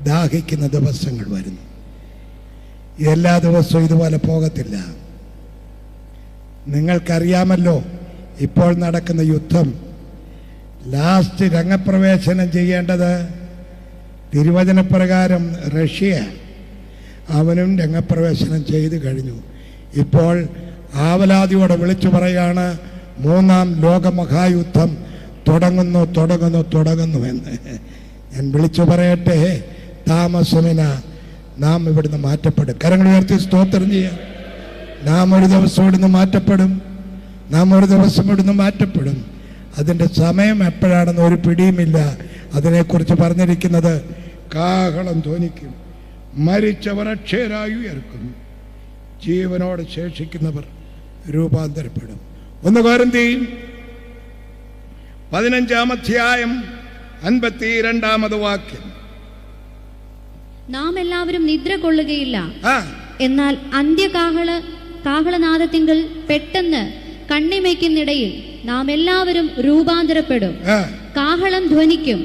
ദാഹിക്കുന്ന ദിവസങ്ങൾ വരുന്നു. എല്ലാ ദിവസവും ഇതുപോലെ പോകത്തില്ല. നിങ്ങൾക്കറിയാമല്ലോ ഇപ്പോൾ നടക്കുന്ന യുദ്ധം. ലാസ്റ്റ് രംഗപ്രവേശനം ചെയ്യേണ്ടത് തിരുവചനപ്രകാരം റഷ്യ. അവനും രംഗപ്രവേശനം ചെയ്തു കഴിഞ്ഞു. ഇപ്പോൾ ആവലാതിയോടെ വിളിച്ചു പറയാണ്, 3-ാം ലോകമഹായുദ്ധം തുടങ്ങുന്നു എന്ന്. ഞാൻ വിളിച്ചു പറയട്ടെ, താമസമിന നാം ഇവിടുന്ന് മാറ്റപ്പെടും. കരങ്ങൾ ഉയർത്തി സ്തോത്രം ചെയ്യാം. നാം ഒരു ദിവസം ഇവിടുന്ന് മാറ്റപ്പെടും. അതിൻ്റെ സമയം എപ്പോഴാണെന്ന് ഒരു പിടിയുമില്ല. അതിനെക്കുറിച്ച് പറഞ്ഞിരിക്കുന്നത് കാഹളം ധ്വനിക്കും, മരിച്ചവർ അക്ഷയരായി ഉയർക്കും, ജീവനോട് ശേഷിക്കുന്നവർ രൂപാന്തരപ്പെടും. 1 കൊരിന്ത്യർ 15-ാം അധ്യായം 52-ാമത് വാക്യം. നാം എല്ലാവരും നിദ്ര കൊള്ളുകയില്ല, എന്നാൽ കാഹളനാദത്തിങ്കൽ പെട്ടെന്ന് കണ്ണിമയ്ക്കുന്നിടയിൽ നാം എല്ലാവരും രൂപാന്തരപ്പെടും. കാഹളം ധ്വനിക്കും,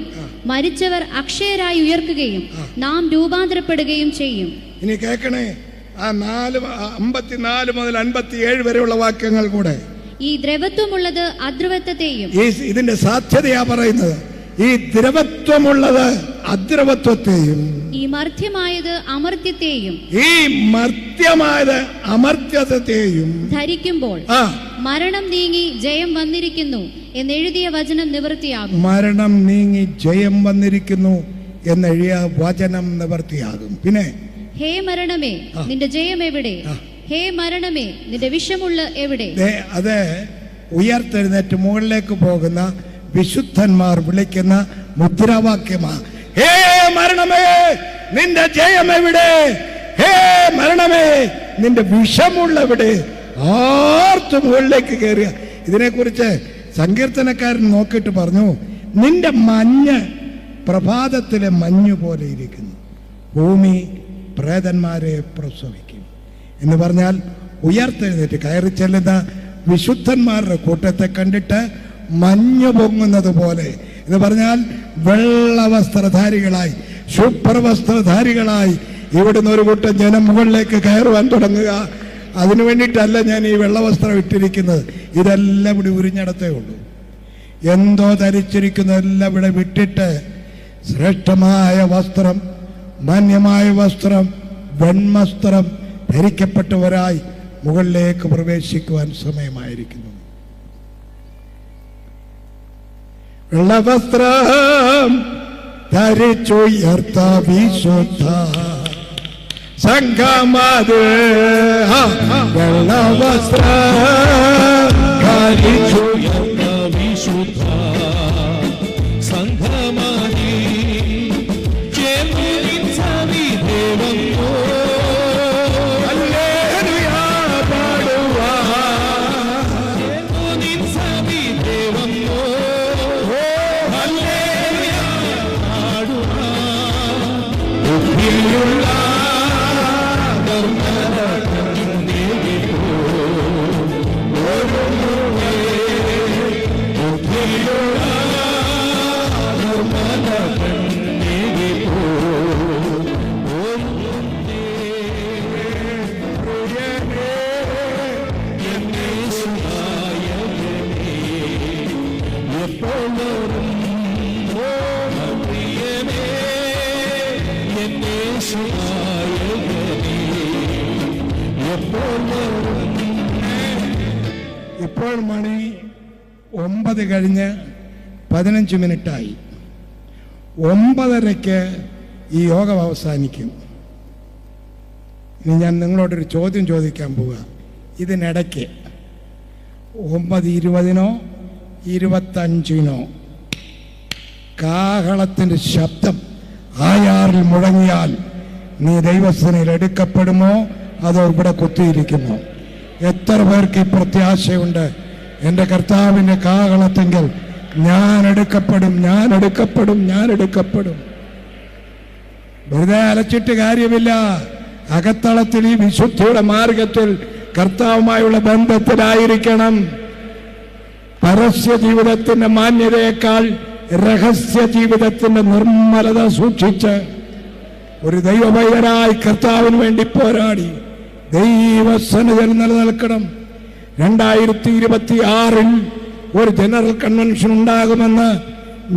മരിച്ചവർ അക്ഷയരായി ഉയർക്കുകയും നാം രൂപാന്തരപ്പെടുകയും ചെയ്യും. ഇനി കേൾക്കണേ, ആ 54 മുതൽ 57 വരെയുള്ള വാക്യങ്ങൾ കൂടെ. ഈ ദ്രവത്വമുള്ളത് അദ്രവത്വത്തെയും, ഇതിന്റെ സാധ്യതയാ പറയുന്നത്. ഈ ദ്രവത്വമുള്ളത് അദ്രവത്വത്തെയും, ഈ മർത്യമായത് അമർത്യത്തെയും, ഈ മർത്യമായത് അമർത്യത്തെയും ധരിക്കുമ്പോൾ മരണം നീങ്ങി ജയം വന്നിരിക്കുന്നു എന്നെഴുതിയ വചനം നിവൃത്തിയാകും. മരണം നീങ്ങി ജയം വന്നിരിക്കുന്നു എന്നെഴുതിയ വചനം നിവൃത്തിയാകും. പിന്നെ ഹേ മരണമേ, നിന്റെ ജയം എവിടെ? ഹേ മരണമേ, നിന്റെ വിഷമുള്ള എവിടെ? അത് ഉയർത്തെഴുന്നേറ്റ് മുകളിലേക്ക് പോകുന്ന വിശുദ്ധന്മാർ വിളിക്കുന്ന മുദ്രാവാക്യമാ. ഹേ മരണമേ, നിന്റെ ജയം എവിടെ? ഹേ മരണമേ, നിന്റെ വിഷമുള്ള എവിടെ? ആർത്തു മുകളിലേക്ക് കയറിയ. ഇതിനെക്കുറിച്ച് സങ്കീർത്തനക്കാരൻ നോക്കിയിട്ട് പറഞ്ഞു, നിന്റെ മഞ്ഞ് പ്രഭാതത്തിലെ മഞ്ഞു പോലെ ഇരിക്കുന്നു, ഭൂമി പ്രേതന്മാരെ പ്രസവിക്കും എന്ന് പറഞ്ഞാൽ ഉയർത്തെഴുന്നേറ്റ് കയറി ചെല്ലുന്ന വിശുദ്ധന്മാരുടെ കൂട്ടത്തെ കണ്ടിട്ട് മഞ്ഞു പൊങ്ങുന്നത് പോലെ എന്ന് പറഞ്ഞാൽ വെള്ളവസ്ത്രധാരികളായി, ശുഭ്രവസ്ത്രധാരികളായി ഇവിടുന്ന് ഒരു കൂട്ടം ജനം മുകളിലേക്ക് കയറുവാൻ തുടങ്ങുക. അതിനു വേണ്ടിയിട്ടല്ല ഞാൻ ഈ വെള്ളവസ്ത്രം ഇട്ടിരിക്കുന്നത്. ഇതെല്ലാം ഇവിടെ ഉരിഞ്ഞടത്തേ ഉള്ളൂ. എന്തോ ധരിച്ചിരിക്കുന്നതെല്ലാം ഇവിടെ വിട്ടിട്ട് ശ്രേഷ്ഠമായ വസ്ത്രം, മാന്യമായ വസ്ത്രം, വെൺവസ്ത്രം ധരിക്കപ്പെട്ടവരായി മുകളിലേക്ക് പ്രവേശിക്കുവാൻ സമയമായിരിക്കുന്നു. വെള്ളവസ്ത്രം ധരിച്ചുയർത്ത വിശുദ്ധ സംഘമത്, വെള്ളവസ്ത്രം ധരിച്ചുയർത്ത വിശുദ്ധ സംഘമതി, ചേർന്നിൻ സവിദേവം ഇപ്പോൾ മണി 9:15 9:30 ഈ യോഗം അവസാനിക്കും. ഇനി ഞാൻ നിങ്ങളോടൊരു ചോദ്യം ചോദിക്കാൻ പോവുക. ഇതിനിടയ്ക്ക് 9:20 25 കാഹളത്തിൻ്റെ ശബ്ദം ആയാറിൽ മുഴങ്ങിയാൽ നീ ദൈവസേനയിൽ എടുക്കപ്പെടുമോ അതോ ഇവിടെ കുത്തിയിരിക്കുമോ? എത്ര പേർക്ക് ഈ പ്രത്യാശയുണ്ട്? എൻ്റെ കർത്താവിൻ്റെ കാഹളത്തെങ്കിൽ ഞാൻ എടുക്കപ്പെടും, ഞാൻ എടുക്കപ്പെടും, ഞാൻ എടുക്കപ്പെടും. വെറുതെ അലച്ചിട്ട് കാര്യമില്ല. അകത്തളത്തിൽ ഈ വിശുദ്ധിയുടെ മാർഗത്തിൽ കർത്താവുമായുള്ള ബന്ധത്തിലായിരിക്കണം. പരസ്യ ജീവിതത്തിന്റെ മാന്യതയേക്കാൾ രഹസ്യ ജീവിതത്തിന്റെ നിർമ്മലത സൂക്ഷിച്ച് ഒരു ദൈവഭക്തനായി കർത്താവിന് വേണ്ടി പോരാടി ദൈവസന്നിധിയിൽ നിലനിൽക്കണം. 2026 ഒരു ജനറൽ കൺവെൻഷൻ ഉണ്ടാകുമെന്ന്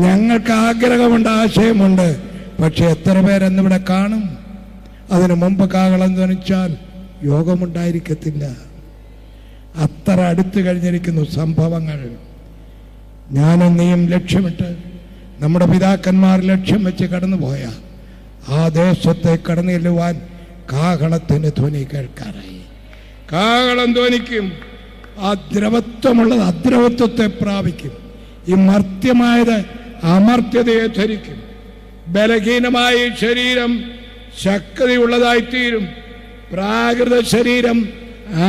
ഞങ്ങൾക്ക് ആഗ്രഹമുണ്ട്, ആശയമുണ്ട്. പക്ഷെ എത്ര പേരെന്നിവിടെ കാണും? അതിനു മുമ്പ് കാഹളം ധ്വനിച്ചാൽ യോഗമുണ്ടായിരിക്കത്തില്ല. അത്ര അടുത്ത് കഴിഞ്ഞിരിക്കുന്നു സംഭവങ്ങൾ. ഞാനും നീയും ലക്ഷ്യമിട്ട് നമ്മുടെ പിതാക്കന്മാർ ലക്ഷ്യം വെച്ച് കടന്നുപോയ ആ ദേശത്തെ കടന്നു ചെല്ലുവാൻ കാഹളത്തിന്റെ ധ്വനി കേൾക്കാറായി. കാഹളം ധ്വനിക്കും. ആ ദ്രവത്വമുള്ളത് അദ്രവത്വത്തെ പ്രാപിക്കും. ഈ മർത്യമായത് അമർത്യതയെ ധരിക്കും. ബലഹീനമായ ശരീരം ശക്തിയുള്ളതായിത്തീരും. പ്രാകൃത ശരീരം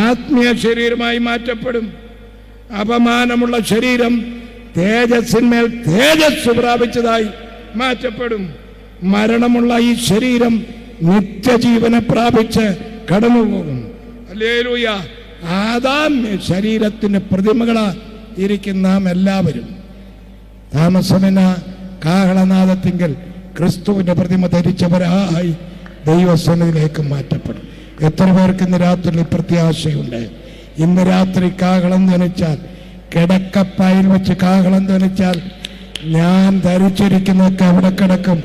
ആത്മീയ ശരീരമായി മാറ്റപ്പെടും. അപമാനമുള്ള ശരീരം തേജസ്സിന്മേൽ തേജസ് പ്രാപിച്ചതായി മാറ്റപ്പെടും. മരണമുള്ള ഈ ശരീരം നിത്യജീവനെ പ്രാപിച്ച് കടന്നുപോകും. ഹല്ലേലൂയ. ആദാമ്യ ശരീരത്തിന്റെ പ്രതിമകളായിരിക്കും നാം എല്ലാവരും. താമസമെന്ന കാഹളനാദത്തിങ്കൽ ക്രിസ്തുവിന്റെ പ്രതിമ ധരിച്ചവരായി ദൈവസന്നിധിയിലേക്ക് മാറ്റപ്പെടും. എത്ര പേർക്ക് ഇന്ന് രാത്രി പ്രത്യാശയുണ്ട്? ഇന്ന് രാത്രി കാഹളം ധ്വനിച്ചാൽ, കിടക്കപ്പായിൽ വെച്ച് കാഹളം ധ്വനിച്ചാൽ, ഞാൻ ധരിച്ചിരിക്കുന്നതൊക്കെ അവിടെ കിടക്കും,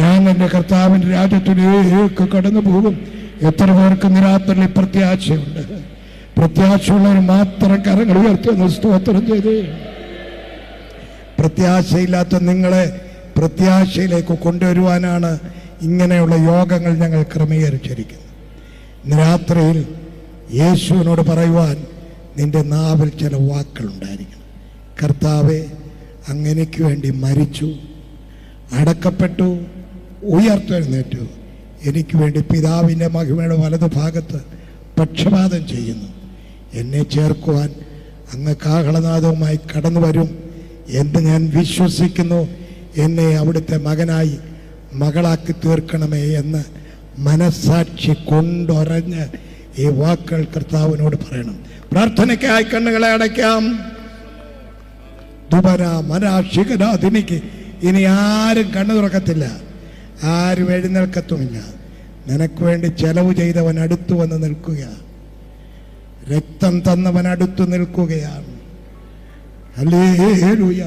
ഞാൻ എൻ്റെ കർത്താവിൻ്റെ രാജ്യത്തിലേക്ക് കടന്നു പോകും. എത്ര പേർക്ക് ഇന്ന് രാത്രി പ്രത്യാശയുണ്ട്? പ്രത്യാശയുള്ളവർ മാത്രം കരങ്ങൾ ഉയർത്തുന്ന സ്തോത്രം ചെയ്ത്. പ്രത്യാശയില്ലാത്ത നിങ്ങളെ പ്രത്യാശയിലേക്ക് കൊണ്ടുവരുവാനാണ് ഇങ്ങനെയുള്ള യോഗങ്ങൾ ഞങ്ങൾ ക്രമീകരിച്ചിരിക്കുന്നത്. ഇന്ന് രാത്രിയിൽ യേശുവിനോട് പറയുവാൻ നിന്റെ നാവിൽ ചില വാക്കുകളുണ്ടായിരിക്കണം. കർത്താവെ, അങ്ങനെക്ക് വേണ്ടി മരിച്ചു, അടക്കപ്പെട്ടു, ഉയർത്തെഴുന്നേറ്റു, എനിക്ക് വേണ്ടി പിതാവിൻ്റെ മഹിമയുടെ വലതുഭാഗത്ത് പക്ഷപാതം ചെയ്യുന്നു. എന്നെ ചേർക്കുവാൻ അങ്ങ് കാഹളനാദവുമായി കടന്നു വരും എന്ന് ഞാൻ വിശ്വസിക്കുന്നു. എന്നെ അവിടുത്തെ മകനായി മകളാക്കി തീർക്കണമേ എന്ന് മനസ്സാക്ഷി കൊണ്ടൊരഞ്ഞ് ഈ വാക്കുകൾ കർത്താവിനോട് പറയണം. പ്രാർത്ഥനയ്ക്കായി കണ്ണുകളെ അടയ്ക്കാം. ദുബന മനാശിഖരാധിനിക്ക് ഇനി ആരും കണ്ണു തുറക്കത്തില്ല, ആരും എഴുന്നേൽക്കത്തുമില്ല. നിനക്ക് വേണ്ടി ചെലവ് ചെയ്തവൻ അടുത്തു വന്ന് നിൽക്കുക, രക്തം തന്നവൻ അടുത്തു നിൽക്കുകയാണ്. ഹല്ലേലൂയ.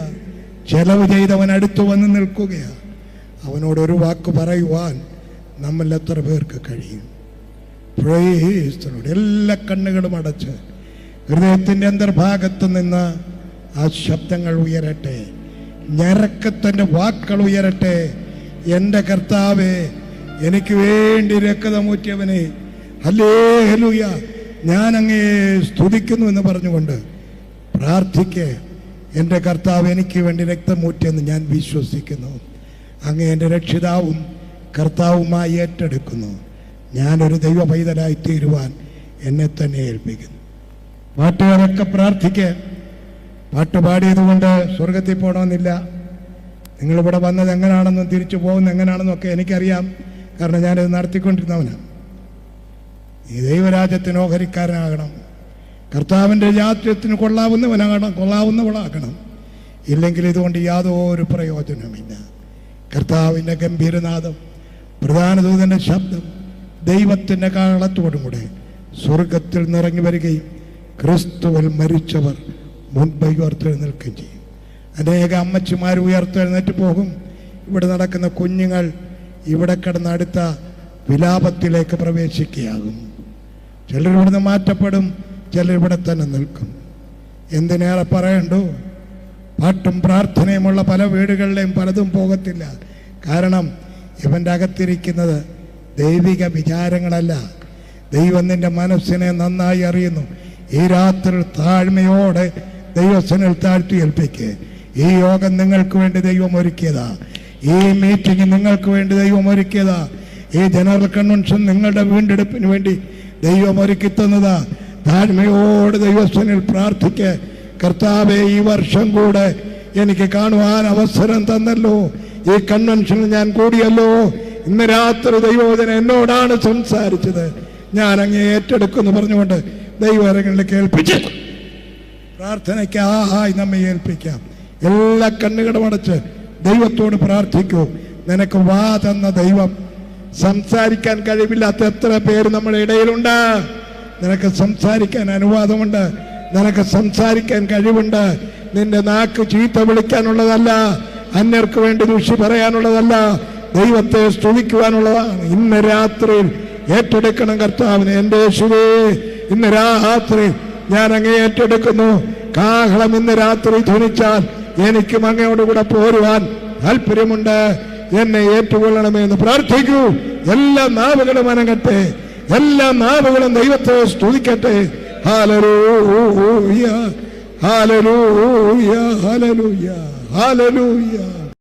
ചെലവ് ചെയ്തവൻ അടുത്തു വന്ന് നിൽക്കുകയാണ്. അവനോടൊരു വാക്ക് പറയുവാൻ നമ്മൾ എത്ര പേർക്ക് കഴിയും? Praise the Lord. എല്ലാ കണ്ണുകളും അടച്ച് ഹൃദയത്തിൻ്റെ അന്തർഭാഗത്ത് നിന്ന് ആ ശബ്ദങ്ങൾ ഉയരട്ടെ, ഞരക്കത്തിൻ്റെ വാക്കുകൾ ഉയരട്ടെ. എൻ്റെ കർത്താവേ, എനിക്ക് വേണ്ടി രക്തമൂറ്റിയവനെ, ഹല്ലേലൂയ, ഞാൻ അങ്ങേ സ്തുതിക്കുന്നു എന്ന് പറഞ്ഞുകൊണ്ട് പ്രാർത്ഥിക്കേ. എൻ്റെ കർത്താവ് എനിക്ക് വേണ്ടി രക്തമൂറ്റിയെന്ന് ഞാൻ വിശ്വസിക്കുന്നു. അങ്ങേ എൻ്റെ രക്ഷിതാവും കർത്താവുമായി ഏറ്റെടുക്കുന്നു. ഞാനൊരു ദൈവ പൈതലായി തീരുവാൻ എന്നെ തന്നെ ഏൽപ്പിക്കുന്നു. പാട്ടുകാരൊക്കെ പ്രാർത്ഥിക്കേ. പാട്ട് പാടിയതുകൊണ്ട് സ്വർഗത്തിൽ പോകണമെന്നില്ല. നിങ്ങളിവിടെ വന്നത് എങ്ങനെയാണെന്നും തിരിച്ചു പോകുന്നത് എങ്ങനെയാണെന്നും ഒക്കെ എനിക്കറിയാം. കാരണം ഞാനിത് നടത്തിക്കൊണ്ടിരുന്നവനാണ്. ഈ ദൈവരാജ്യത്തിന് ഓഹരിക്കാരനാകണം, കർത്താവിൻ്റെ രാജ്യത്തിന് കൊള്ളാവുന്നവളാകണം. ഇല്ലെങ്കിൽ ഇതുകൊണ്ട് യാതൊരു പ്രയോജനമില്ല. കർത്താവിൻ്റെ ഗംഭീരനാദം, പ്രധാന ദൂതൻ്റെ ശബ്ദം, ദൈവത്തിൻ്റെ കാഹളത്തോടും കൂടെ സ്വർഗത്തിൽ നിറങ്ങി വരികയും ക്രിസ്തുവിൽ മരിച്ചവർ മുൻപ് ഉയർത്തെഴുന്നേൽക്കുകയും ചെയ്യും. അനേക അമ്മച്ചിമാർ ഉയർത്തെഴുന്നേറ്റ് പോകും. ഇവിടെ നടക്കുന്ന കുഞ്ഞുങ്ങൾ ഇവിടെ കിടന്ന് അടുത്ത വിലാപത്തിലേക്ക് പ്രവേശിക്കുകയാകും. ചിലർ ഇവിടുന്ന് മാറ്റപ്പെടും, ചിലർ ഇവിടെ തന്നെ നിൽക്കും. എന്തിനേറെ പറയണ്ടു? പാട്ടും പ്രാർത്ഥനയുമുള്ള പല വീടുകളിലെയും പലതും പോകത്തില്ല. കാരണം ഇവൻ്റെ അകത്തിരിക്കുന്നത് ദൈവിക വിചാരങ്ങളല്ല. ദൈവം നിന്റെ മനസ്സിനെ നന്നായി അറിയുന്നു. ഈ രാത്രി താഴ്മയോടെ ദൈവസനിൽ താഴ്ത്തി ഏൽപ്പിക്കുക. ഈ യോഗം നിങ്ങൾക്ക് വേണ്ടി ദൈവം ഒരുക്കിയതാ. ഈ മീറ്റിംഗ് നിങ്ങൾക്ക് വേണ്ടി ദൈവം ഒരുക്കിയതാ. ഈ ജനറൽ കൺവെൻഷൻ നിങ്ങളുടെ വീണ്ടെടുപ്പിന് വേണ്ടി ദൈവം ഒരുക്കി തന്നതാ. താഴ്മയോട് ദൈവസനിൽ പ്രാർത്ഥിക്കുക. കർത്താവെ, ഈ വർഷം കൂടെ എനിക്ക് കാണുവാൻ അവസരം തന്നല്ലോ, ഈ കൺവെൻഷനിൽ ഞാൻ കൂടിയല്ലോ. ഇന്ന് രാത്രി ദൈവവചന എന്നോടാണ് സംസാരിച്ചത്, ഞാൻ അങ്ങേ ഏറ്റെടുക്കുമെന്ന് പറഞ്ഞുകൊണ്ട് ദൈവകരങ്ങളിലേക്ക് ഏൽപ്പിച്ച് പ്രാർത്ഥനയ്ക്കായി നമ്മെ ഏൽപ്പിക്കാം. എല്ലാ കണ്ണുകളും അടച്ച് ദൈവത്തോട് പ്രാർത്ഥിക്കൂ. നിനക്ക് വാ തന്ന ദൈവം, സംസാരിക്കാൻ കഴിവില്ലാത്ത എത്ര പേര് നമ്മുടെ ഇടയിലുണ്ട്. നിനക്ക് സംസാരിക്കാൻ അനുവാദമുണ്ട്, നിനക്ക് സംസാരിക്കാൻ കഴിവുണ്ട്. നിന്റെ നാക്ക് ചീത്ത വിളിക്കാനുള്ളതല്ല, അന്യർക്ക് വേണ്ടി ദൂഷി പറയാനുള്ളതല്ല, ദൈവത്തെ സ്തുതിക്കുവാനുള്ളതാണ്. ഇന്ന് രാത്രിയിൽ ഏറ്റെടുക്കണം കർത്താവിനെ. എൻ്റെ യേശുവേ, ഇന്ന് രാത്രി ഞാൻ അങ്ങേ ഏറ്റെടുക്കുന്നു. കാഹളം ഇന്ന് രാത്രി ധ്വനിച്ചാൽ എനിക്കും അങ്ങയോടുകൂടെ പോരുവാൻ താല്പര്യമുണ്ട്. എന്നെ ഏറ്റുകൊള്ളണമെന്ന് പ്രാർത്ഥിക്കൂ. എല്ലാ നാവുകളും അനങ്ങട്ടെ, എല്ലാ നാവുകളും ദൈവത്തെ സ്തുതിക്കട്ടെ. Hallelujah, hallelujah, hallelujah, hallelujah.